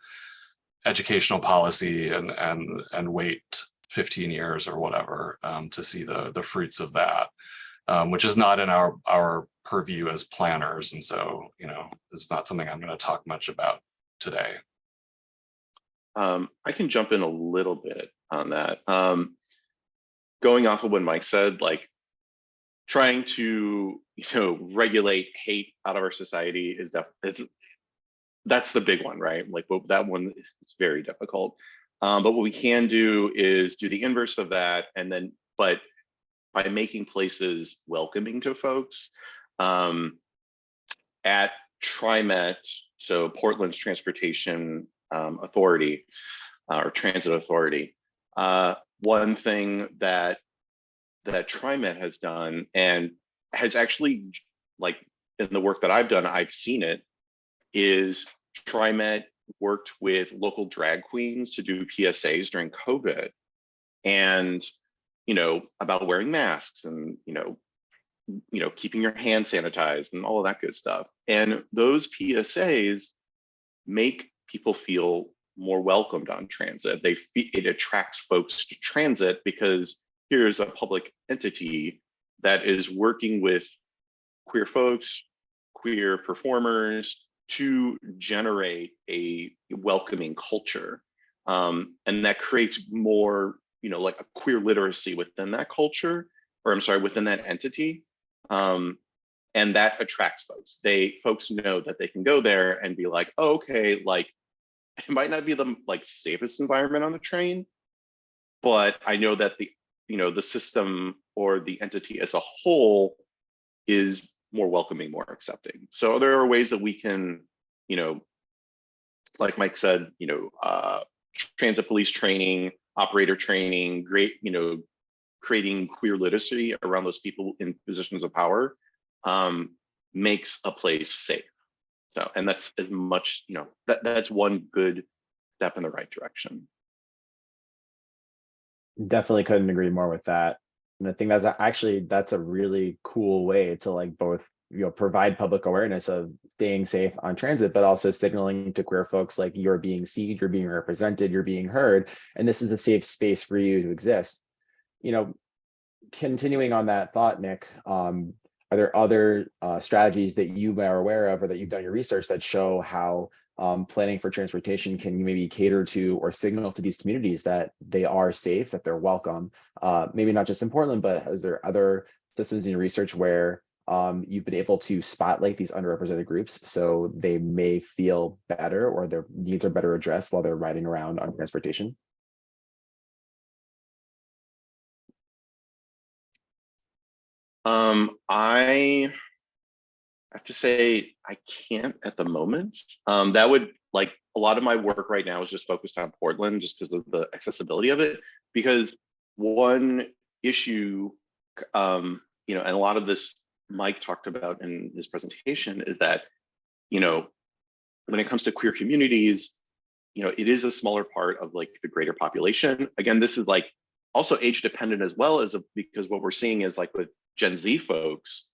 Speaker 3: educational policy and wait 15 years or whatever to see the fruits of that, which is not in our purview as planners. And so, it's not something I'm going to talk much about today.
Speaker 5: I can jump in a little bit. on that. Going off of what Mike said, like trying to, regulate hate out of our society is definitely, that's the big one, right? Like that one is very difficult. But what we can do is do the inverse of that, and then, but by making places welcoming to folks. At TriMet, so Portland's Transportation Authority or Transit Authority, one thing that TriMet has done, and has actually, like in the work that I've done, I've seen it, is TriMet worked with local drag queens to do PSAs during COVID, and about wearing masks, and keeping your hands sanitized and all of that good stuff. And those PSAs make people feel more welcomed on transit. It attracts folks to transit because here's a public entity that is working with queer folks, queer performers to generate a welcoming culture. And that creates more, like a queer literacy within that culture, or I'm sorry, within that entity. And that attracts folks. Folks know that they can go there and be like, oh, okay, like it might not be the safest environment on the train, but I know that the system or the entity as a whole is more welcoming, more accepting. So there are ways that we can, like Mike said, transit police training, operator training, great, creating queer literacy around those people in positions of power makes a place safe. So, and that's as much, that's one good step in the right direction.
Speaker 2: Definitely couldn't agree more with that. And I think that's a really cool way to like both provide public awareness of staying safe on transit, but also signaling to queer folks like you're being seen, you're being represented, you're being heard, and this is a safe space for you to exist. Continuing on that thought, Nick, are there other strategies that you are aware of or that you've done your research that show how planning for transportation can maybe cater to or signal to these communities that they are safe, that they're welcome? Maybe not just in Portland, but is there other systems in your research where you've been able to spotlight these underrepresented groups so they may feel better or their needs are better addressed while they're riding around on transportation?
Speaker 5: I have to say I can't at the moment. That would, like, a lot of my work right now is just focused on Portland just because of the accessibility of it. Because one issue, and a lot of this Mike talked about in his presentation is that, when it comes to queer communities, it is a smaller part of like the greater population. Again, this is like also age dependent as well as because what we're seeing is like with Gen Z folks,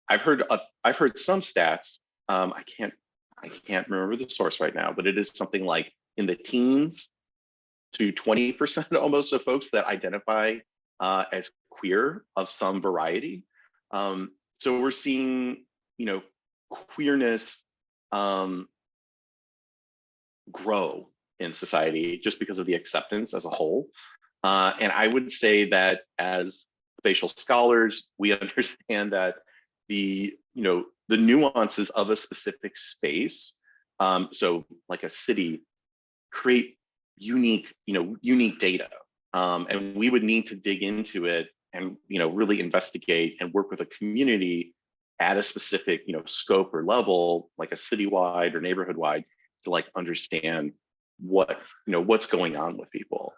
Speaker 5: I've heard some stats. I can't remember the source right now, but it is something like in the teens to 20% almost of folks that identify as queer of some variety. So we're seeing, queerness grow in society just because of the acceptance as a whole. And I would say that as spatial scholars, we understand that the nuances of a specific space, so like a city, create unique data, and we would need to dig into it and really investigate and work with a community at a specific scope or level, like a citywide or neighborhood wide, to like understand what's going on with people.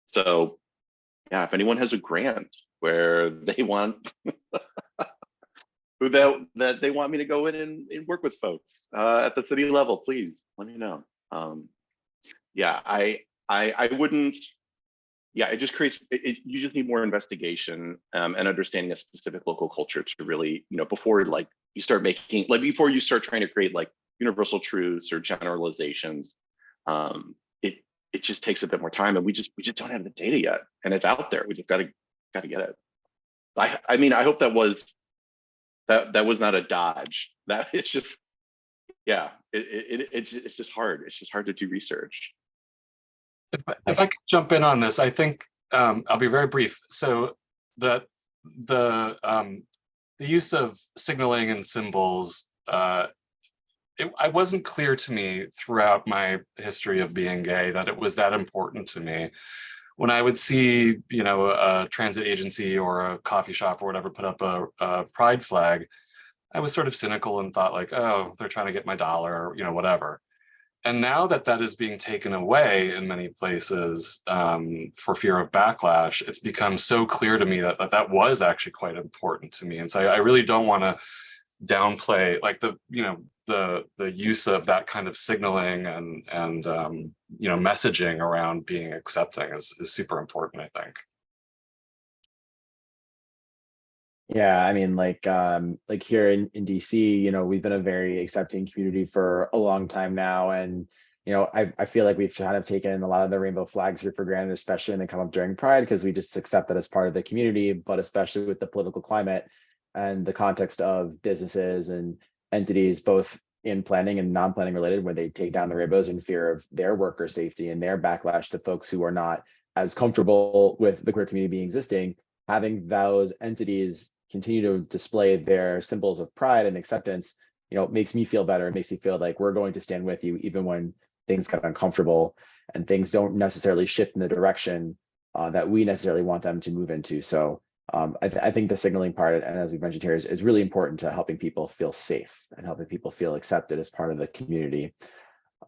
Speaker 5: So yeah, if anyone has a grant where they want that they want me to go in and work with folks at the city level, please let me know. Yeah, I wouldn't. Yeah, it just creates. You just need more investigation and understanding a specific local culture to really, before like you start making, like before you start trying to create like universal truths or generalizations. It just takes a bit more time, and we just don't have the data yet, and it's out there. We just gotta get it. I mean, I hope that was not a dodge. That it's just, yeah, it's just hard. It's just hard to do research.
Speaker 3: If I could jump in on this, I think I'll be very brief. So the use of signaling and symbols, it wasn't clear to me throughout my history of being gay that it was that important to me. When I would see, a transit agency or a coffee shop or whatever put up a pride flag, I was sort of cynical and thought like, oh, they're trying to get my dollar, whatever. And now that that is being taken away in many places for fear of backlash, it's become so clear to me that that was actually quite important to me. And so I really don't want to downplay like the use of that kind of signaling and messaging around being accepting is super important, I think.
Speaker 2: Yeah, I mean, like here in DC, we've been a very accepting community for a long time now, and I feel like we've kind of taken a lot of the rainbow flags here for granted, especially when they come up during Pride, because we just accept that as part of the community. But especially with the political climate and the context of businesses and entities, both in planning and non-planning related, where they take down the rainbows in fear of their worker safety and their backlash to folks who are not as comfortable with the queer community being existing, having those entities continue to display their symbols of pride and acceptance, makes me feel better. It makes me feel like we're going to stand with you even when things get uncomfortable and things don't necessarily shift in the direction that we necessarily want them to move into. So I think the signaling part, and as we mentioned here, is really important to helping people feel safe and helping people feel accepted as part of the community.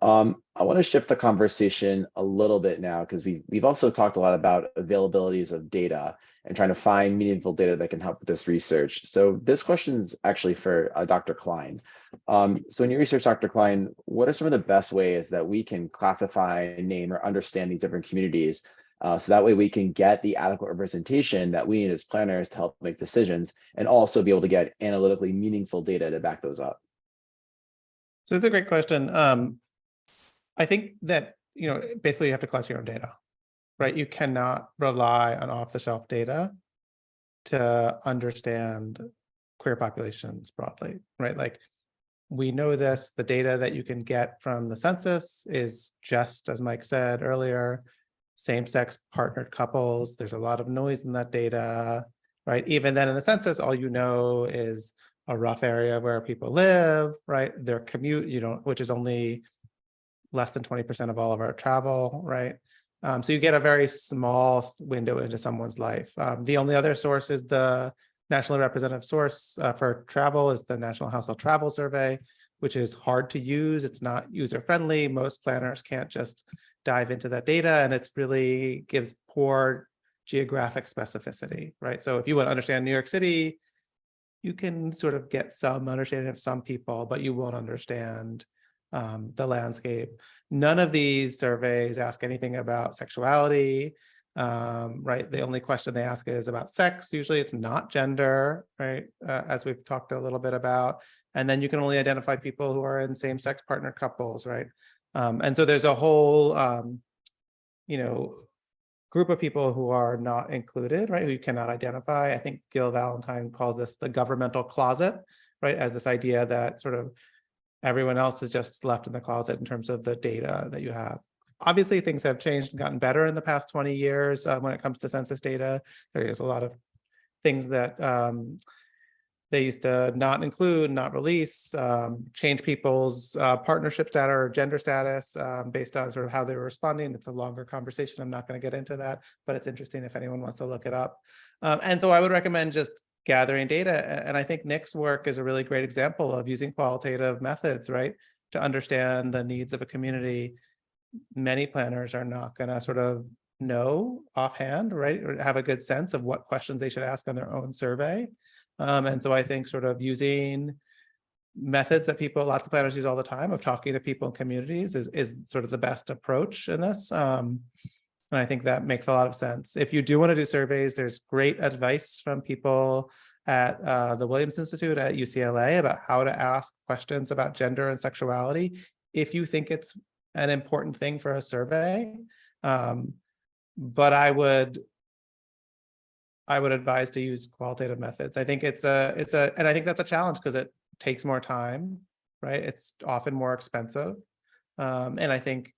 Speaker 2: I want to shift the conversation a little bit now, because we've also talked a lot about availabilities of data and trying to find meaningful data that can help with this research. So this question is actually for Dr. Klein. So in your research, Dr. Klein, what are some of the best ways that we can classify, name, or understand these different communities, so that way we can get the adequate representation that we need as planners to help make decisions, and also be able to get analytically meaningful data to back those up?
Speaker 4: So this is a great question. I think that, basically you have to collect your own data, right? You cannot rely on off-the-shelf data to understand queer populations broadly, right? Like, we know this, the data that you can get from the census is just, as Mike said earlier, same-sex partnered couples. There's a lot of noise in that data, right? Even then in the census, all you know is a rough area where people live, right? Their commute, which is only less than 20% of all of our travel, right? So you get a very small window into someone's life. The only other source is the nationally representative source for travel is the National Household Travel Survey, which is hard to use. It's not user-friendly. Most planners can't just dive into that data, and it's really gives poor geographic specificity, right? So if you want to understand New York City, you can sort of get some understanding of some people, but you won't understand the landscape. None of these surveys ask anything about sexuality, right? The only question they ask is about sex. Usually it's not gender, right? As we've talked a little bit about. And then you can only identify people who are in same-sex partner couples, right? And so there's a whole, group of people who are not included, right? Who you cannot identify. I think Gil Valentine calls this the governmental closet, right? As this idea that sort of everyone else is just left in the closet in terms of the data that you have. Obviously, things have changed and gotten better in the past 20 years when it comes to census data. There's a lot of things that they used to not include, not release, change people's partnership status or gender status based on sort of how they were responding. It's a longer conversation. I'm not going to get into that, but it's interesting if anyone wants to look it up. And so I would recommend just gathering data. And I think Nick's work is a really great example of using qualitative methods, right, to understand the needs of a community. Many planners are not going to sort of know offhand, right, or have a good sense of what questions they should ask on their own survey. And so I think sort of using methods that lots of planners use all the time of talking to people in communities is sort of the best approach in this. And I think that makes a lot of sense. If you do want to do surveys, there's great advice from people at the Williams Institute at UCLA about how to ask questions about gender and sexuality if you think it's an important thing for a survey. But I would advise to use qualitative methods. I think and I think that's a challenge because it takes more time, right? It's often more expensive. And I think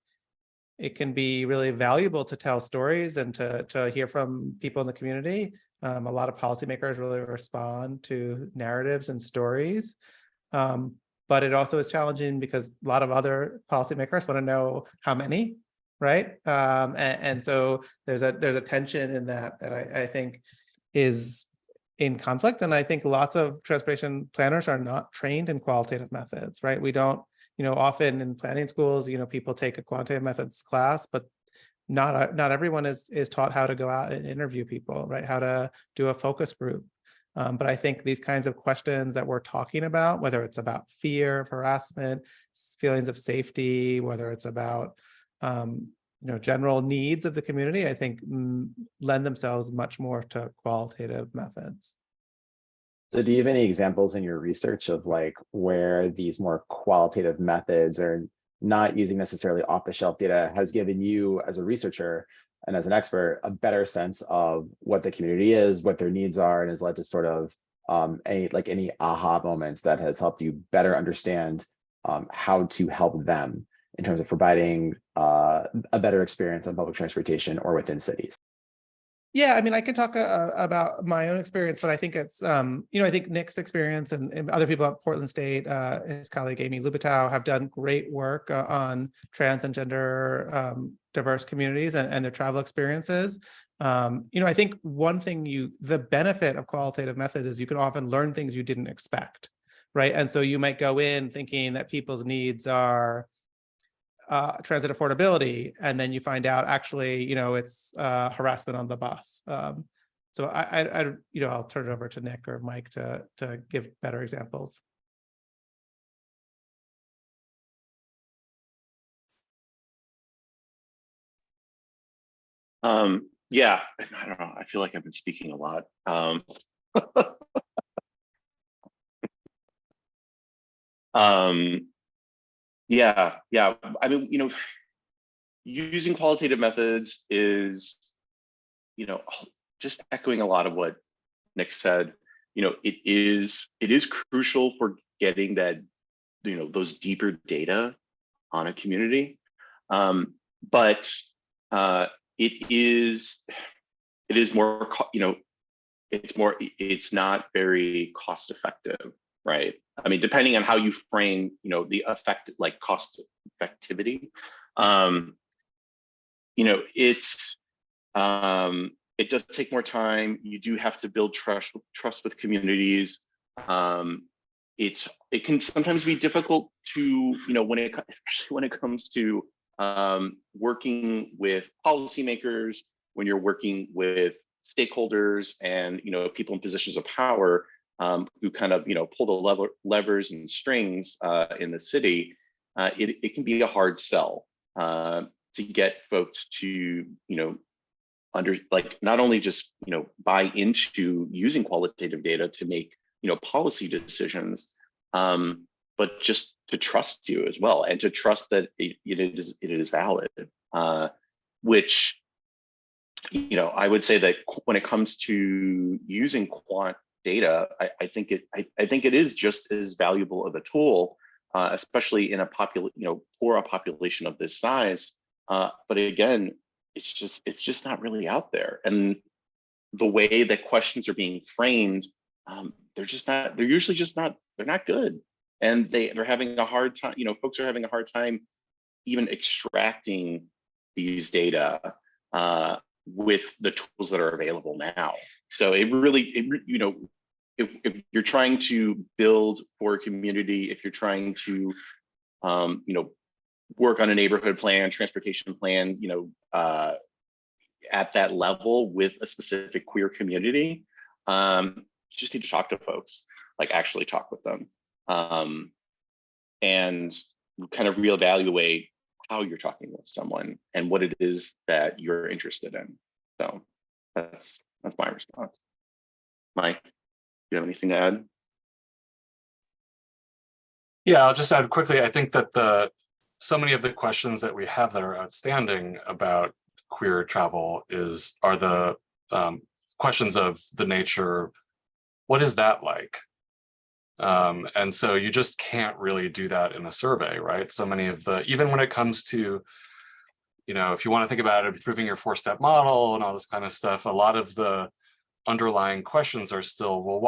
Speaker 4: it can be really valuable to tell stories and to hear from people in the community. A lot of policymakers really respond to narratives and stories. But it also is challenging because a lot of other policymakers want to know how many, right? And so there's a tension in that I think is in conflict. And I think lots of transportation planners are not trained in qualitative methods, right? We don't, often in planning schools, people take a quantitative methods class, but not everyone is taught how to go out and interview people, right? How to do a focus group. But I think these kinds of questions that we're talking about, whether it's about fear of harassment, feelings of safety, whether it's about general needs of the community, I think lend themselves much more to qualitative methods.
Speaker 2: So do you have any examples in your research of like where these more qualitative methods or not using necessarily off-the-shelf data has given you as a researcher and as an expert a better sense of what the community is, what their needs are, and has led to sort of any aha moments that has helped you better understand how to help them in terms of providing a better experience on public transportation or within cities?
Speaker 4: Yeah, I mean, I can talk about my own experience, but I think it's, I think Nick's experience and other people at Portland State, his colleague Amy Lubitow, have done great work on trans and gender diverse communities and their travel experiences. I think one thing the benefit of qualitative methods is you can often learn things you didn't expect, right? And so you might go in thinking that people's needs are transit affordability, and then you find out actually, it's harassment on the bus. So I'll turn it over to Nick or Mike to give better examples.
Speaker 5: Yeah, I don't know. I feel like I've been speaking a lot. Yeah. I mean, using qualitative methods is, just echoing a lot of what Nick said. It is crucial for getting that, those deeper data on a community. But it is more, it's not very cost effective, right? I mean, depending on how you frame, the effect, like cost effectivity, it does take more time. You do have to build trust with communities. It can sometimes be difficult to, especially when it comes to working with policymakers, when you're working with stakeholders and people in positions of power who kind of pull the levers and strings in the city. It can be a hard sell to get folks to not only just buy into using qualitative data to make policy decisions, but just to trust you as well, and to trust that it is valid. Which I would say that when it comes to using quant data, I think it is just as valuable of a tool, especially in for a population of this size. But again, it's just not really out there. And the way that questions are being framed, they're usually just not, they're not good. And they're having a hard time, folks are having a hard time even extracting these data with the tools that are available now. So if you're trying to build for a community, if you're trying to, work on a neighborhood plan, transportation plan, at that level with a specific queer community, you just need to talk to folks, like actually talk with them, and kind of reevaluate how you're talking with someone and what it is that you're interested in. So that's my response. Mike, do you have anything to add?
Speaker 3: Yeah, I'll just add quickly. I think that so many of the questions that we have that are outstanding about queer travel are the questions of the nature, what is that like? And so you just can't really do that in a survey, right? So many of even when it comes to, if you want to think about improving your 4-step model and all this kind of stuff, a lot of the underlying questions are still, well,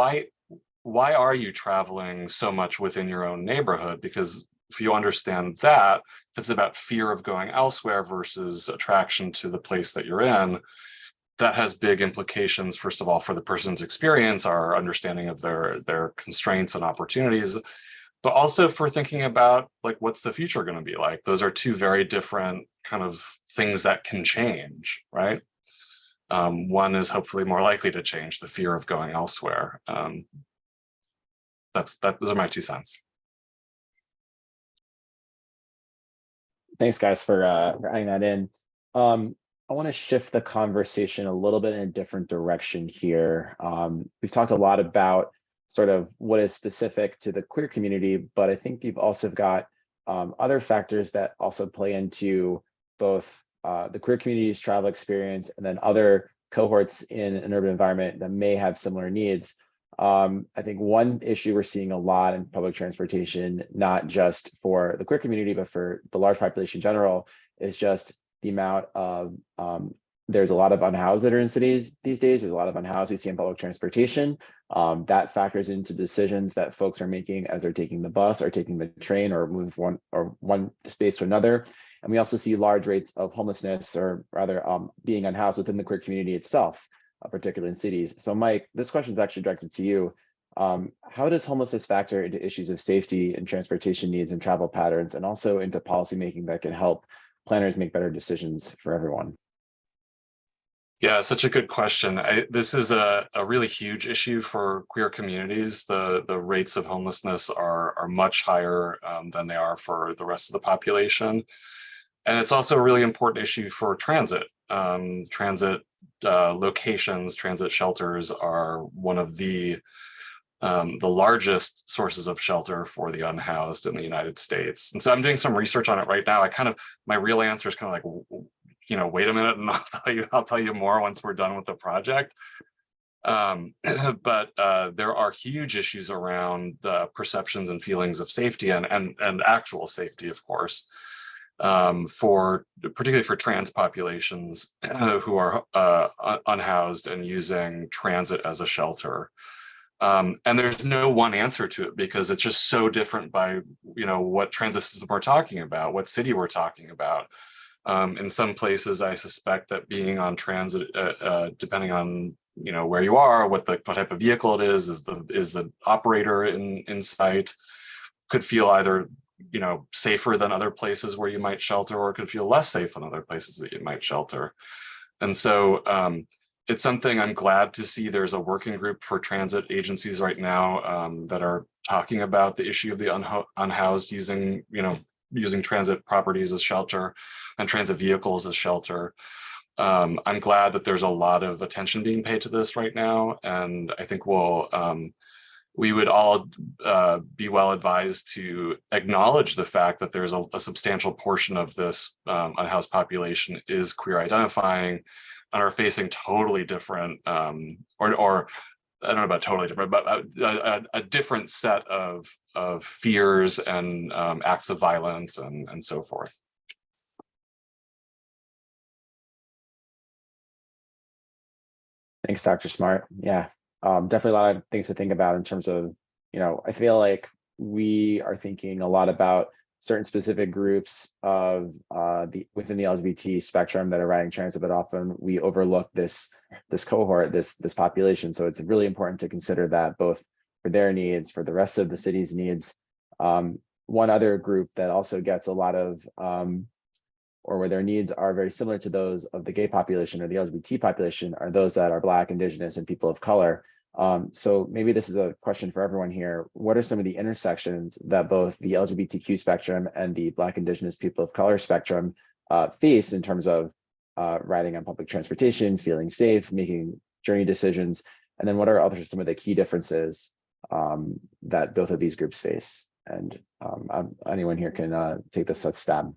Speaker 3: why are you traveling so much within your own neighborhood? Because if you understand that, if it's about fear of going elsewhere versus attraction to the place that you're in, that has big implications, first of all, for the person's experience, our understanding of their constraints and opportunities, but also for thinking about like, what's the future going to be like? Those are two very different kind of things that can change, right? One is hopefully more likely to change, the fear of going elsewhere. Those are my 2 cents.
Speaker 2: Thanks, guys, for adding that in. I want to shift the conversation a little bit in a different direction here. We've talked a lot about sort of what is specific to the queer community, but I think you've also got other factors that also play into both the queer community's travel experience and then other cohorts in an urban environment that may have similar needs. I think one issue we're seeing a lot in public transportation, not just for the queer community, but for the large population in general, is just the amount of, there's a lot of unhoused that are in cities these days. There's a lot of unhoused we see in public transportation. That factors into decisions that folks are making as they're taking the bus or taking the train or moving from one space to another. And we also see large rates of homelessness, or rather being unhoused within the queer community itself, particularly in cities. So Mike, this question is actually directed to you. How does homelessness factor into issues of safety and transportation needs and travel patterns, and also into policymaking that can help planners make better decisions for everyone?
Speaker 3: Yeah, such a good question. This is a really huge issue for queer communities. The rates of homelessness are much higher than they are for the rest of the population. And it's also a really important issue for transit. Transit locations, transit shelters are one of the largest sources of shelter for the unhoused in the United States. And so I'm doing some research on it right now. My real answer is kind of like, wait a minute, and I'll tell you more once we're done with the project. But there are huge issues around the perceptions and feelings of safety and actual safety, of course, particularly for trans populations who are unhoused and using transit as a shelter. And there's no one answer to it, because it's just so different by what transit system we're talking about, what city we're talking about. In some places, I suspect that being on transit, depending on where you are, what type of vehicle it is the operator in sight, could feel either safer than other places where you might shelter, or could feel less safe than other places that you might shelter. And so it's something I'm glad to see. There's a working group for transit agencies right now that are talking about the issue of the unhoused using transit properties as shelter and transit vehicles as shelter. I'm glad that there's a lot of attention being paid to this right now, and I think we would all be well advised to acknowledge the fact that there's a substantial portion of this unhoused population is queer identifying and are facing totally different, or I don't know about totally different, but a different set of fears and acts of violence and so forth.
Speaker 2: Thanks, Dr. Smart. Yeah, definitely a lot of things to think about in terms of, I feel like we are thinking a lot about certain specific groups of within the LGBT spectrum that are riding transit, but often we overlook this cohort, this population. So it's really important to consider that, both for their needs, for the rest of the city's needs. One other group that also gets a lot of, or where their needs are very similar to those of the gay population or the LGBT population, are those that are Black, Indigenous, and people of color. So maybe this is a question for everyone here. What are some of the intersections that both the LGBTQ spectrum and the Black, Indigenous, people of color spectrum face in terms of riding on public transportation, feeling safe, making journey decisions? And then what are some of the key differences that both of these groups face? And anyone here can take this a stab.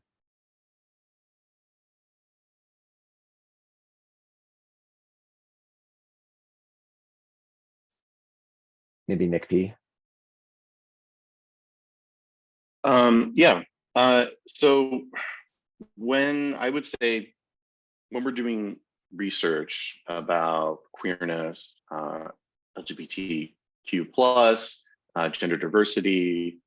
Speaker 2: Maybe Nick P.
Speaker 5: Yeah. So when I would say when we're doing research about queerness, LGBTQ plus, gender diversity,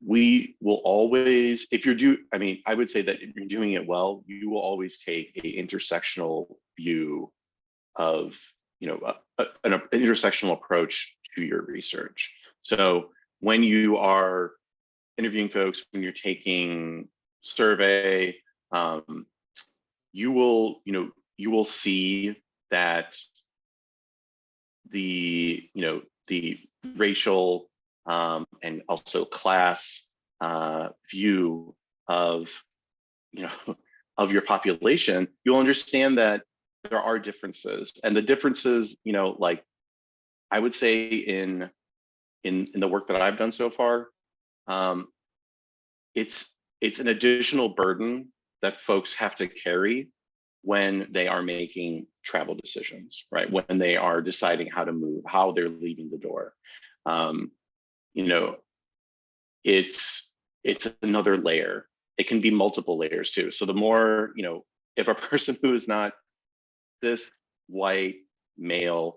Speaker 5: we will always, if you're I would say that if you're doing it well, you will always take a intersectional view of, an intersectional approach to your research. So when you are interviewing folks, when you're taking survey, you will see that the racial and also class view of of your population, you'll understand that there are differences, and the differences, like I would say in the work that I've done so far, it's an additional burden that folks have to carry when they are making travel decisions, right? When they are deciding how to move, how they're leaving the door. It's another layer. It can be multiple layers too. So the more, if a person who is not this white, male,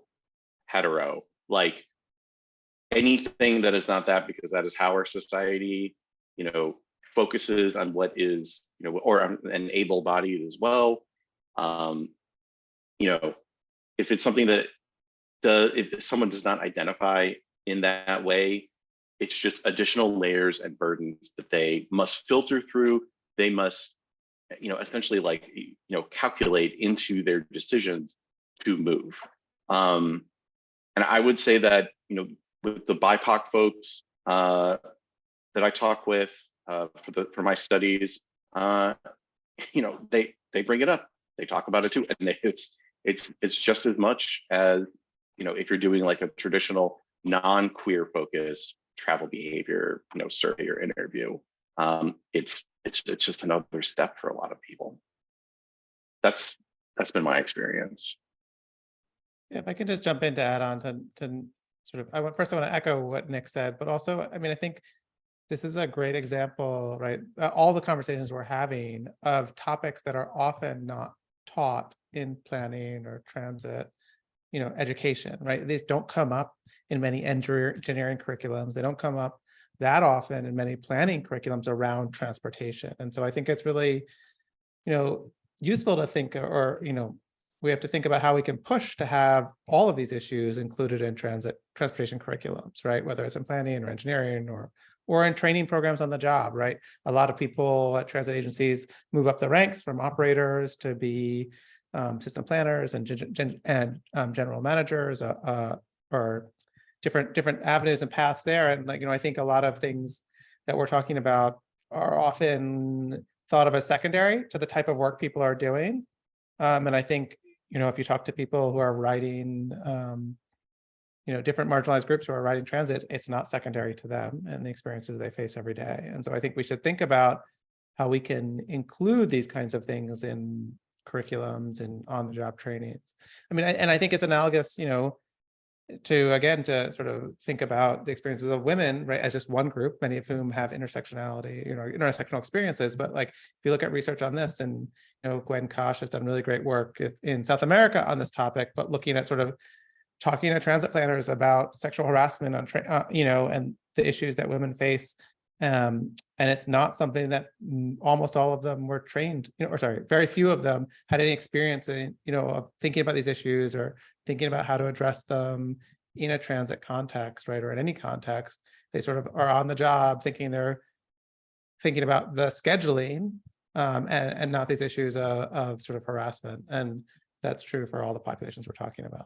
Speaker 5: hetero, like anything that is not that, because that is how our society, focuses on what is, or an able-bodied as well. If it's something that if someone does not identify in that way, it's just additional layers and burdens that they must filter through. They must, essentially calculate into their decisions to move. And I would say that, with the BIPOC folks that I talk with for my studies, they bring it up. They talk about it too, and it's just as much as, if you're doing like a traditional non-queer focused travel behavior, survey or interview. It's just another step for a lot of people. That's been my experience.
Speaker 4: Yeah, if I can just jump in to add on to sort of, I want to echo what Nick said, but also, I think this is a great example, right? All the conversations we're having of topics that are often not taught in planning or transit, education, right? These don't come up in many engineering curriculums. They don't come up that often in many planning curriculums around transportation. And so I think it's really, useful to think, or, we have to think about how we can push to have all of these issues included in transportation curriculums, right? Whether it's in planning or engineering or in training programs on the job, right? A lot of people at transit agencies move up the ranks from operators to be system planners and general managers, or different avenues and paths there. And I think a lot of things that we're talking about are often thought of as secondary to the type of work people are doing. And I think, if you talk to people who are writing, different marginalized groups who are writing transit, it's not secondary to them and the experiences they face every day. And so I think we should think about how we can include these kinds of things in curriculums and on-the-job trainings. I think it's analogous, to sort of think about the experiences of women, right, as just one group, many of whom have intersectionality, intersectional experiences. But if you look at research on this, and Gwen Kosh has done really great work in South America on this topic, but looking at sort of talking to transit planners about sexual harassment on and the issues that women face. And it's not something that almost all of them were trained, very few of them had any experience in, of thinking about these issues or thinking about how to address them in a transit context, right? Or in any context. They sort of are on the job thinking about the scheduling and not these issues of sort of harassment. And that's true for all the populations we're talking about.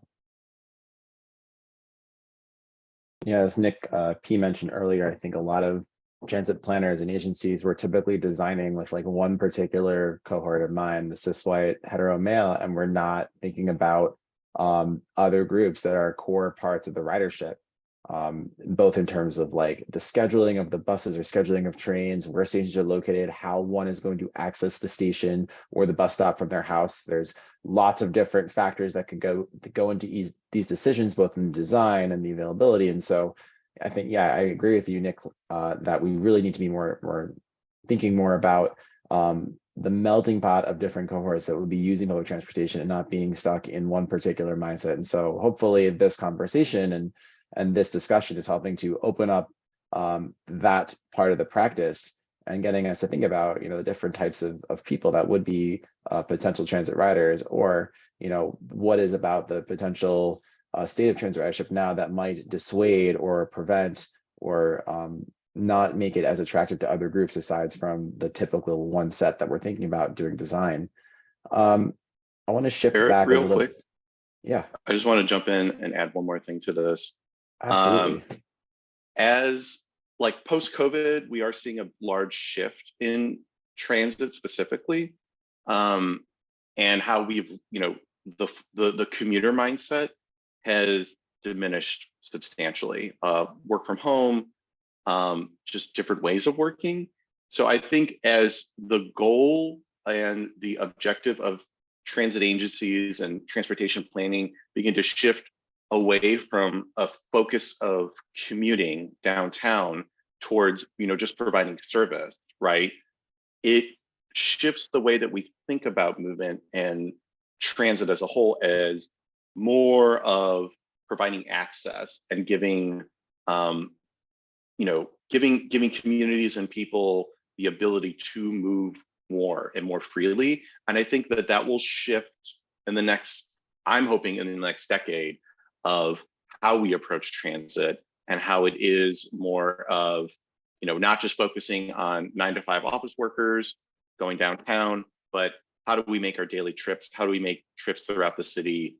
Speaker 2: Yeah, as Nick P mentioned earlier, I think a lot of transit planners and agencies were typically designing with one particular cohort of mind, the cis white hetero male, and we're not thinking about other groups that are core parts of the ridership, both in terms of the scheduling of the buses or scheduling of trains, where stations are located, how one is going to access the station or the bus stop from their house. There's lots of different factors that could go into these decisions, both in the design and the availability. And so I think, yeah, I agree with you, Nick, that we really need to be more thinking more about the melting pot of different cohorts that would be using public transportation and not being stuck in one particular mindset. And so hopefully this conversation and this discussion is helping to open up that part of the practice and getting us to think about, the different types of people that would be potential transit riders, or, what is about the potential state of transit ridership now that might dissuade or prevent or not make it as attractive to other groups aside from the typical one set that we're thinking about doing design. I want to shift
Speaker 5: Eric,
Speaker 2: back a
Speaker 5: real
Speaker 2: little.
Speaker 5: quick.
Speaker 2: Yeah,
Speaker 5: I just want to jump in and add one more thing to this.
Speaker 2: absolutely.
Speaker 5: As like post-COVID, we are seeing a large shift in transit specifically, and how we've, the commuter mindset has diminished substantially. Work from home, just different ways of working. So I think as the goal and the objective of transit agencies and transportation planning begin to shift away from a focus of commuting downtown towards, just providing service, right? It shifts the way that we think about movement and transit as a whole as more of providing access and giving giving communities and people the ability to move more and more freely. And I think that will shift in the next, I'm hoping in the next decade, of how we approach transit and how it is more of, not just focusing on 9-to-5 office workers going downtown, but how do we make our daily trips? How do we make trips throughout the city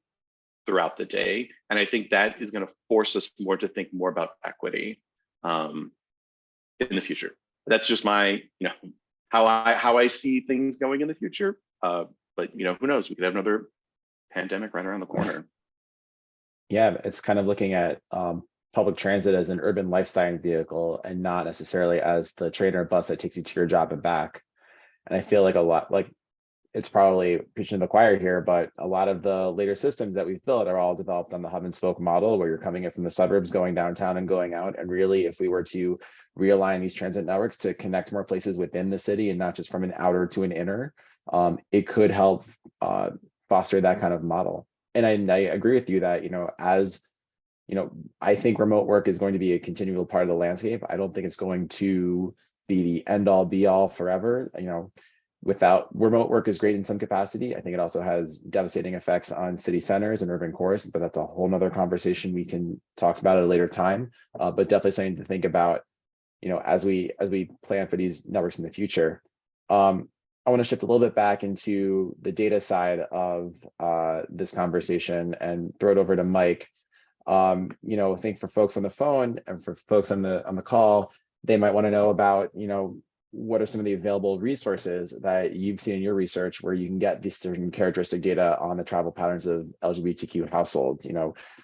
Speaker 5: throughout the day? And I think that is going to force us more to think more about equity in the future. That's just my, how I see things going in the future. But who knows? We could have another pandemic right around the corner.
Speaker 2: Yeah, it's kind of looking at public transit as an urban lifestyle vehicle and not necessarily as the train or bus that takes you to your job and back. And I feel like it's probably preaching to the choir here, but a lot of the later systems that we've built are all developed on the hub and spoke model, where you're coming in from the suburbs, going downtown and going out. And really, if we were to realign these transit networks to connect more places within the city and not just from an outer to an inner, it could help foster that kind of model. And I agree with you that, I think remote work is going to be a continual part of the landscape. I don't think it's going to be the end all be all forever. Without remote work is great in some capacity. I think it also has devastating effects on city centers and urban cores, but that's a whole nother conversation we can talk about at a later time. But definitely something to think about, as we plan for these networks in the future. I want to shift a little bit back into the data side of this conversation and throw it over to Mike. I think for folks on the phone and for folks on the call, they might want to know about, what are some of the available resources that you've seen in your research where you can get these certain characteristic data on the travel patterns of LGBTQ households.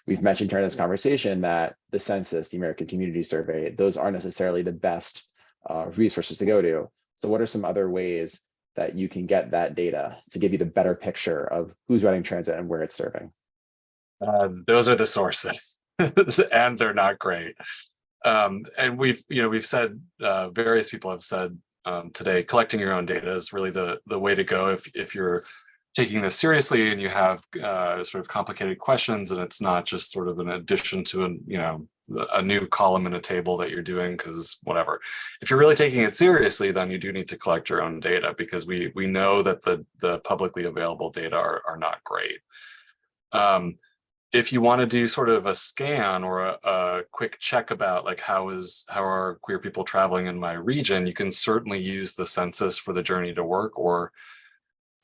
Speaker 2: We've mentioned during this conversation that the census, the American Community Survey, those aren't necessarily the best resources to go to. So what are some other ways that you can get that data to give you the better picture of who's running transit and where it's serving?
Speaker 3: Those are the sources, and they're not great. And we've said, various people have said today, collecting your own data is really the way to go if you're taking this seriously and you have sort of complicated questions, and it's not just sort of an addition to a new column in a table that you're doing because whatever. If you're really taking it seriously, then you do need to collect your own data, because we know that the publicly available data are not great. If you want to do sort of a scan or a quick check about like how are queer people traveling in my region, you can certainly use the census for the journey to work. Or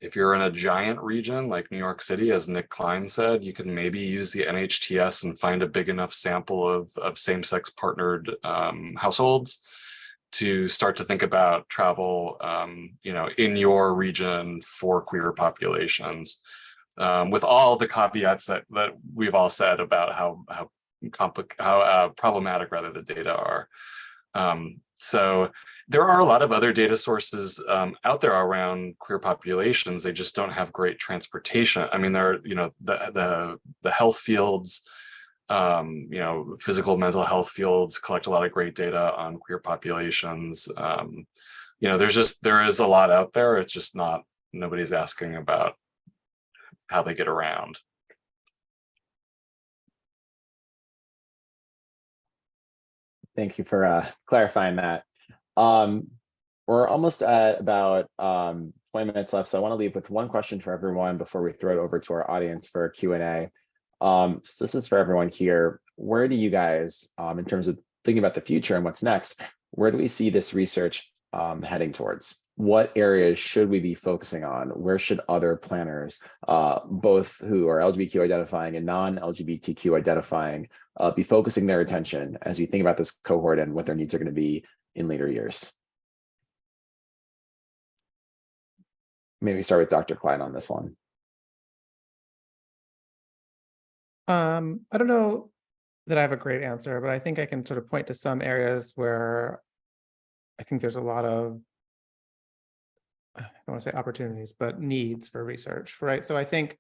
Speaker 3: if you're in a giant region like New York City, as Nick Klein said, you can maybe use the NHTS and find a big enough sample of same-sex partnered households to start to think about travel, in your region for queer populations. With all the caveats that we've all said about how problematic rather the data are. So there are a lot of other data sources out there around queer populations. They just don't have great transportation. I mean, there are, the health fields, physical, mental health fields collect a lot of great data on queer populations. there is a lot out there. It's just nobody's asking about how they get around.
Speaker 2: Thank you for clarifying that. We're almost at about 20 minutes left, so I want to leave with one question for everyone before we throw it over to our audience for a Q&A. So this is for everyone here. Where do you guys, in terms of thinking about the future and what's next, where do we see this research heading towards? What areas should we be focusing on? Where should other planners, both who are LGBTQ identifying and non-LGBTQ identifying, be focusing their attention as we think about this cohort and what their needs are going to be in later years? Maybe start with Dr. Klein on this one.
Speaker 4: I don't know that I have a great answer, but I think I can sort of point to some areas where I think there's a lot of, I don't want to say opportunities, but needs for research, right? So I think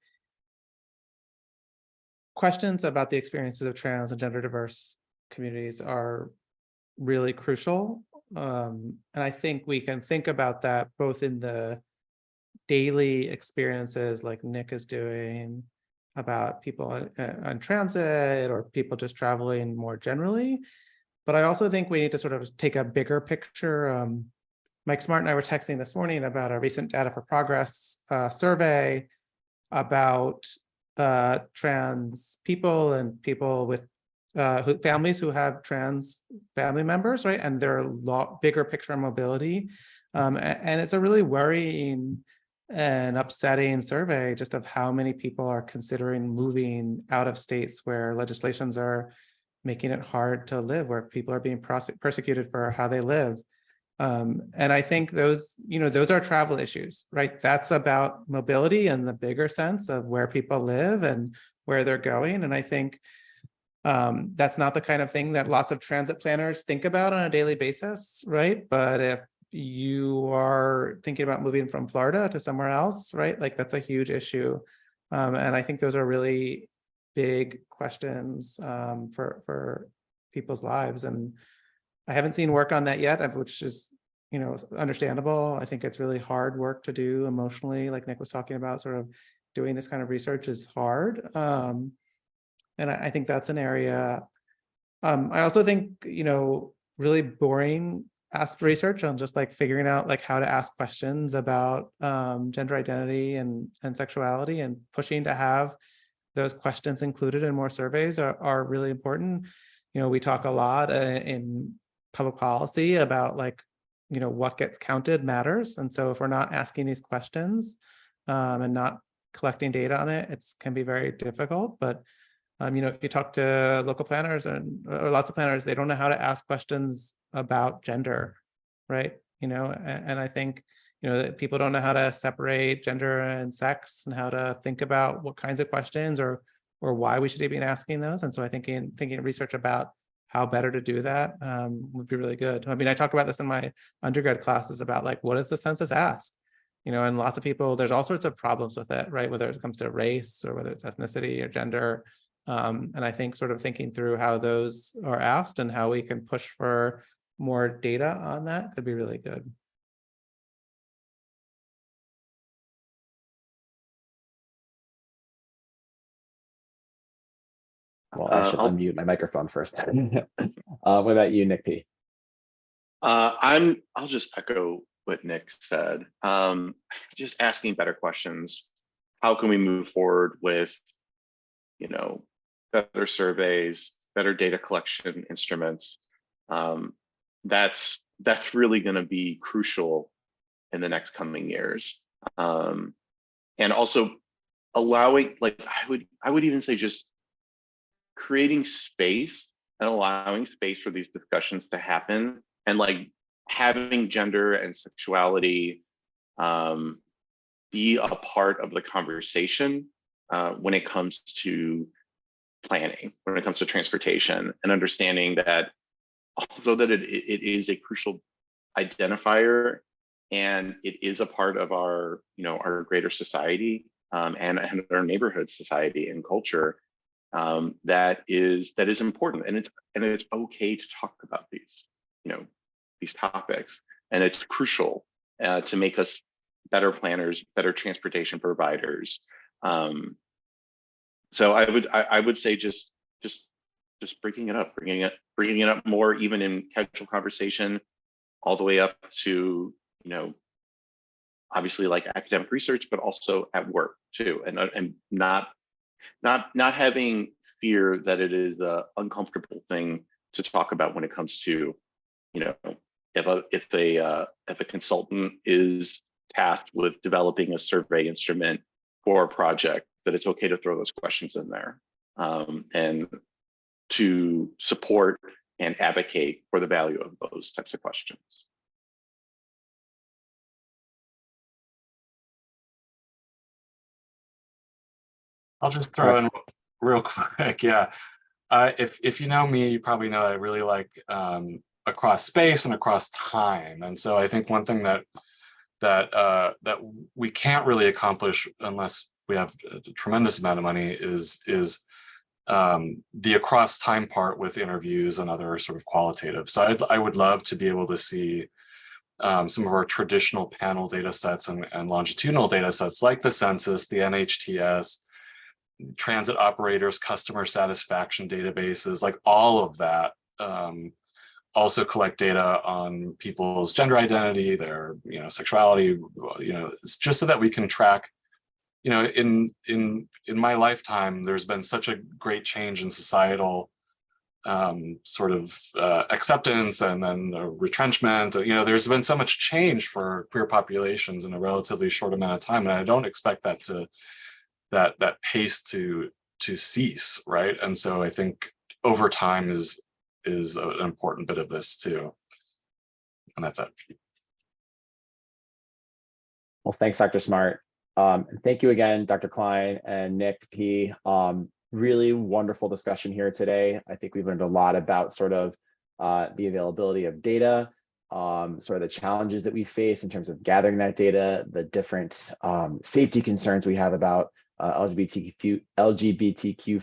Speaker 4: questions about the experiences of trans and gender diverse communities are really crucial. And I think we can think about that both in the daily experiences like Nick is doing about people on transit or people just traveling more generally. But I also think we need to sort of take a bigger picture. Mike Smart and I were texting this morning about a recent Data for Progress survey about trans people and people with families who have trans family members, right? And there are a lot bigger picture mobility. And it's a really worrying and upsetting survey just of how many people are considering moving out of states where legislations are making it hard to live, where people are being persecuted for how they live. And I think those are travel issues, right? That's about mobility and the bigger sense of where people live and where they're going. And I think that's not the kind of thing that lots of transit planners think about on a daily basis, right? But if you are thinking about moving from Florida to somewhere else, right? Like that's a huge issue. And I think those are really big questions for people's lives. And I haven't seen work on that yet, which is, understandable. I think it's really hard work to do emotionally, like Nick was talking about, sort of doing this kind of research is hard. And I think that's an area. I also think, really boring past research on just like figuring out like how to ask questions about gender identity and sexuality, and pushing to have those questions included in more surveys are really important. We talk a lot in public policy about like, what gets counted matters. And so if we're not asking these questions and not collecting data on it, it can be very difficult. But if you talk to local planners or lots of planners, they don't know how to ask questions about gender, right? And I think, that people don't know how to separate gender and sex and how to think about what kinds of questions or why we should be asking those. And so I think thinking research about how better to do that would be really good. I mean, I talk about this in my undergrad classes about like, what does the census ask? And lots of people, there's all sorts of problems with it, right? Whether it comes to race or whether it's ethnicity or gender. And I think sort of thinking through how those are asked and how we can push for more data on that could be really good.
Speaker 2: Well, I should unmute my microphone first. What about you, Nick P?
Speaker 5: I'll just echo what Nick said. Just asking better questions. How can we move forward with, better surveys, better data collection instruments? That's really going to be crucial in the next coming years. And also allowing, like I would even say just creating space and allowing space for these discussions to happen, and like having gender and sexuality be a part of the conversation when it comes to planning, when it comes to transportation, and understanding that although that it is a crucial identifier and it is a part of our, our greater society and our neighborhood society and culture, that is important, and it's okay to talk about these, these topics. and it's crucial to make us better planners, better transportation providers. So I would say just bringing it up more, even in casual conversation, all the way up to, you know, obviously like academic research, but also at work too, and not having fear that it is the uncomfortable thing to talk about when it comes to, you know, if a consultant is tasked with developing a survey instrument for a project, that it's okay to throw those questions in there, and to support and advocate for the value of those types of questions.
Speaker 3: I'll just throw in real quick. Yeah. If you know me, you probably know I really like across space and across time. And so I think one thing that we can't really accomplish unless we have a tremendous amount of money is the across time part with interviews and other sort of qualitative. So I would love to be able to see some of our traditional panel data sets and longitudinal data sets like the census, the NHTS, transit operators, customer satisfaction databases, like all of that. Also collect data on people's gender identity, their sexuality, it's just so that we can track, in my lifetime, there's been such a great change in societal sort of acceptance and then the retrenchment. There's been so much change for queer populations in a relatively short amount of time, and I don't expect that that pace to cease, right? And so I think over time is an important bit of this too. And that's it.
Speaker 2: Well, thanks, Dr. Smart. And thank you again, Dr. Klein and Nick P. Really wonderful discussion here today. I think we've learned a lot about sort of the availability of data, sort of the challenges that we face in terms of gathering that data, the different safety concerns we have about LGBTQ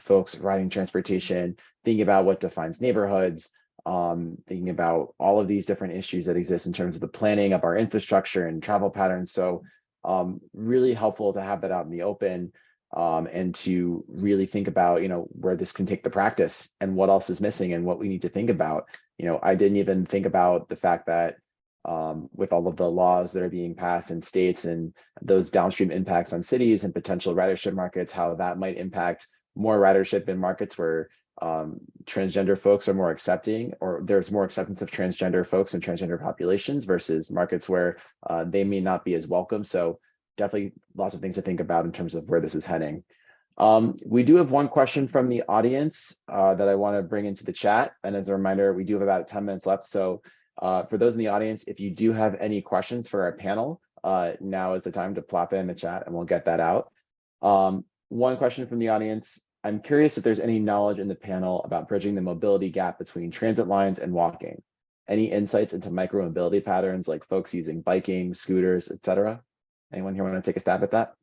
Speaker 2: folks riding transportation, thinking about what defines neighborhoods, thinking about all of these different issues that exist in terms of the planning of our infrastructure and travel patterns. So really helpful to have that out in the open, and to really think about, where this can take the practice and what else is missing and what we need to think about. I didn't even think about the fact that with all of the laws that are being passed in states and those downstream impacts on cities and potential ridership markets, how that might impact more ridership in markets where transgender folks are more accepting, or there's more acceptance of transgender folks and transgender populations versus markets where they may not be as welcome. So definitely lots of things to think about in terms of where this is heading. We do have one question from the audience that I want to bring into the chat. And as a reminder, we do have about 10 minutes left. So for those in the audience, if you do have any questions for our panel, now is the time to plop it in the chat and we'll get that out. One question from the audience: I'm curious if there's any knowledge in the panel about bridging the mobility gap between transit lines and walking. Any insights into micromobility patterns like folks using biking, scooters, etc.? Anyone here want to take a stab at that?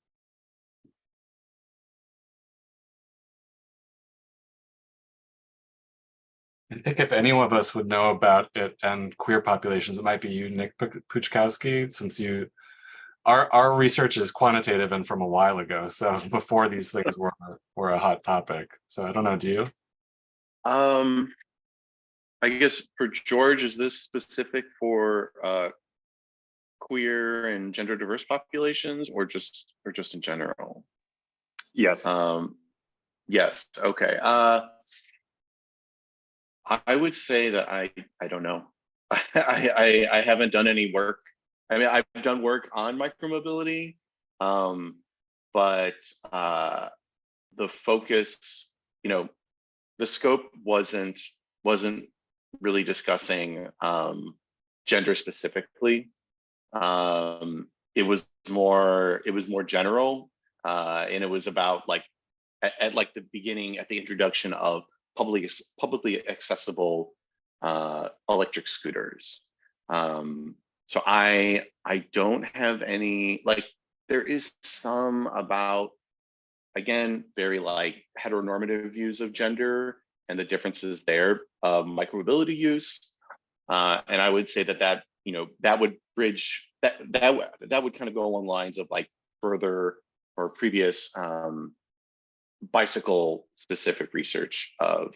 Speaker 3: I think if any one of us would know about it and queer populations, it might be you, Nick Puchkowski, since our research is quantitative and from a while ago, so before these things were a hot topic. So I don't know, do you?
Speaker 5: I guess for George, is this specific for queer and gender diverse populations, or just in general?
Speaker 6: Yes.
Speaker 5: Yes. Okay. I would say that I don't know. I haven't done any work. I mean, I've done work on micromobility, but the focus, the scope wasn't really discussing gender specifically. It was more general, and it was about at the beginning, at the introduction of publicly accessible electric scooters. So I don't have any, there is some about, again, very heteronormative views of gender and the differences there of micromobility use. And I would say that that would bridge that would kind of go along lines of like further or previous bicycle specific research of,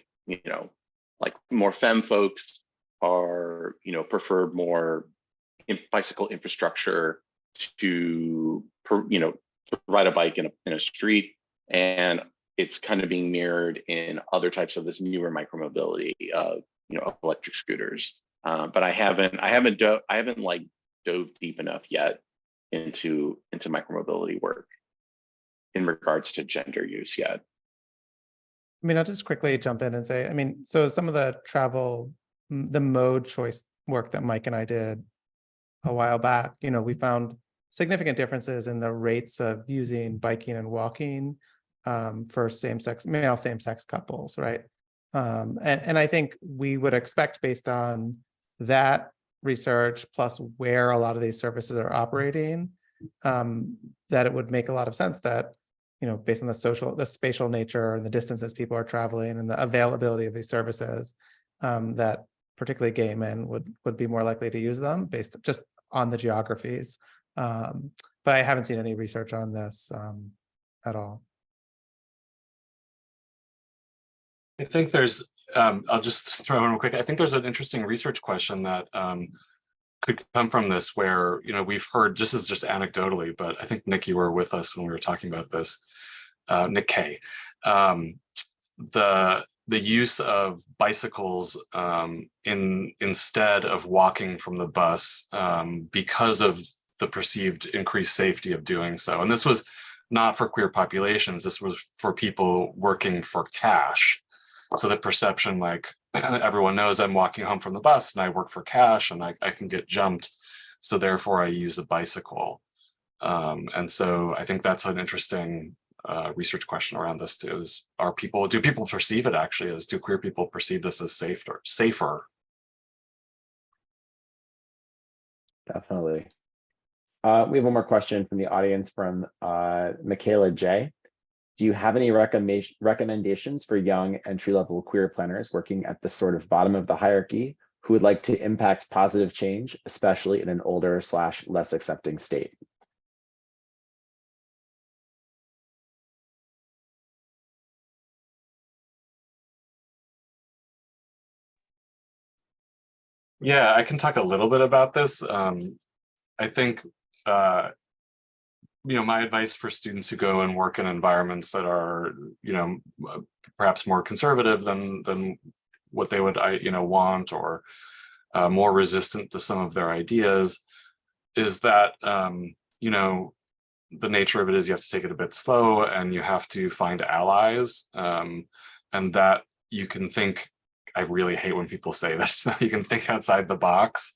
Speaker 5: like more femme folks are, prefer more bicycle infrastructure to ride a bike in a street, and it's kind of being mirrored in other types of this newer micromobility of electric scooters. But I haven't like dove deep enough yet into micromobility work in regards to gender use yet.
Speaker 4: I mean, I'll just quickly jump in and say, I mean, so some of the the mode choice work that Mike and I did a while back, we found significant differences in the rates of using biking and walking for male same-sex couples, right? And I think we would expect, based on that research plus where a lot of these services are operating, that it would make a lot of sense that, based on the spatial nature and the distances people are traveling and the availability of these services, that particularly gay men would be more likely to use them based just on the geographies. But I haven't seen any research on this at all.
Speaker 3: I think there's, I'll just throw in real quick. I think there's an interesting research question that could come from this, where, we've heard, this is just anecdotally, but I think Nick, you were with us when we were talking about this, Nick K. The use of bicycles instead of walking from the bus because of the perceived increased safety of doing so. And this was not for queer populations, this was for people working for cash. So the perception, like, everyone knows I'm walking home from the bus and I work for cash and I can get jumped, so therefore I use a bicycle. And so I think that's an interesting research question around this too, is do people perceive it actually as, do queer people perceive this as safer?
Speaker 2: Definitely. We have one more question from the audience from Michaela J. Do you have any recommendations for young entry-level queer planners working at the sort of bottom of the hierarchy who would like to impact positive change, especially in an older / less accepting state?
Speaker 3: Yeah, I can talk a little bit about this. I think, my advice for students who go and work in environments that are, perhaps more conservative than what they would, want, or more resistant to some of their ideas, is that, the nature of it is you have to take it a bit slow and you have to find allies, and that you can think, I really hate when people say this, you can think outside the box.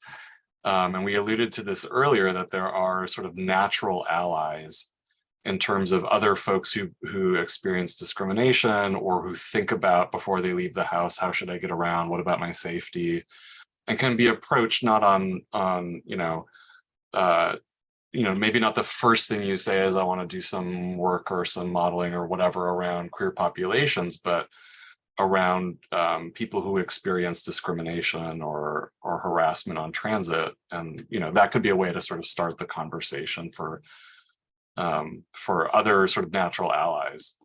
Speaker 3: And we alluded to this earlier, that there are sort of natural allies in terms of other folks who experience discrimination, or who think about, before they leave the house, how should I get around? What about my safety? And can be approached not on maybe not the first thing you say is, I want to do some work or some modeling or whatever around queer populations, but around people who experience discrimination or harassment on transit. And that could be a way to sort of start the conversation for other sort of natural allies.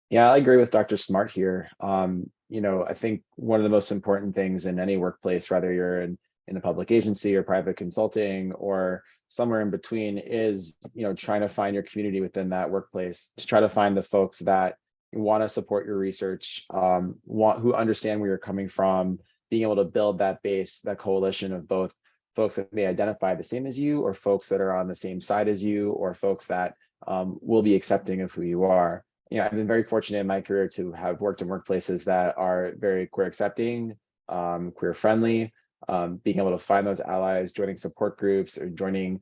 Speaker 2: Yeah, I agree with Dr. Smart here. I think one of the most important things in any workplace, whether you're in a public agency or private consulting or somewhere in between, is trying to find your community within that workplace, to try to find the folks that want to support your research, who understand where you're coming from, being able to build that base, that coalition of both folks that may identify the same as you, or folks that are on the same side as you, or folks that will be accepting of who you are. I've been very fortunate in my career to have worked in workplaces that are very queer accepting, queer friendly, being able to find those allies, joining support groups, or joining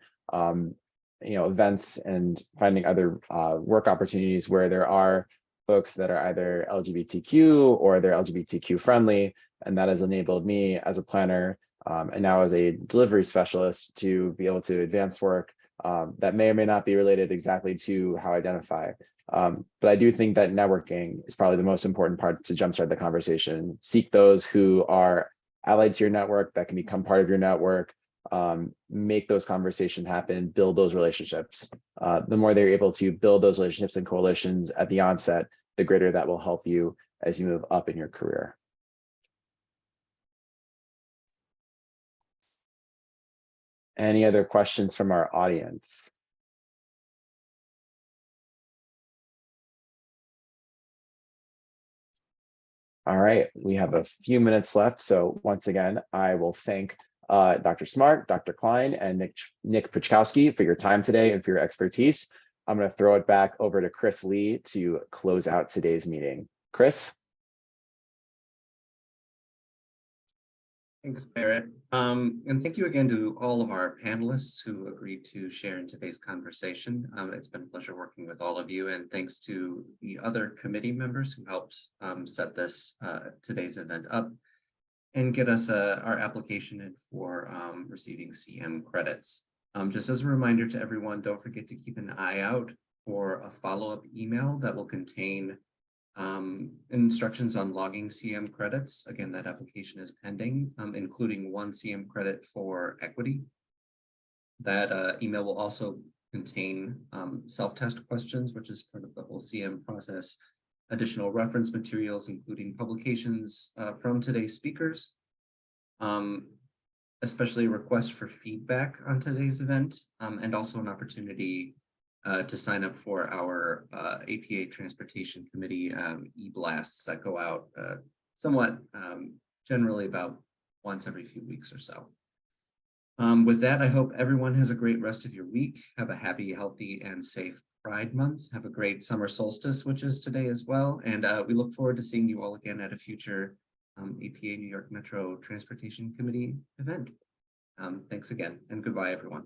Speaker 2: events, and finding other work opportunities where there are folks that are either LGBTQ or they're LGBTQ friendly. And that has enabled me as a planner and now as a delivery specialist to be able to advance work that may or may not be related exactly to how I identify. But I do think that networking is probably the most important part to jumpstart the conversation. Seek those who are allied to your network that can become part of your network, make those conversations happen, build those relationships. The more they're able to build those relationships and coalitions at the onset, the greater that will help you as you move up in your career. Any other questions from our audience? All right, we have a few minutes left. So once again, I will thank Dr. Smart, Dr. Klein, and Nick Pichkowski for your time today and for your expertise. I'm going to throw it back over to Chris Lee to close out today's meeting. Chris?
Speaker 1: Thanks, Barrett. And thank you again to all of our panelists who agreed to share in today's conversation. It's been a pleasure working with all of you, and thanks to the other committee members who helped set this today's event up and get us our application in for receiving CM credits. Just as a reminder to everyone, don't forget to keep an eye out for a follow-up email that will contain instructions on logging CM credits. Again, that application is pending, including 1 CM credit for equity. That email will also contain self-test questions, which is part of the whole CM process, additional reference materials, including publications from today's speakers, especially a request for feedback on today's event, and also an opportunity to sign up for our APA Transportation Committee e-blasts that go out somewhat generally about once every few weeks or so. With that, I hope everyone has a great rest of your week. Have a happy, healthy, and safe Pride Month. Have a great summer solstice, which is today as well. And we look forward to seeing you all again at a future APA New York Metro Transportation Committee event. Thanks again, and goodbye, everyone.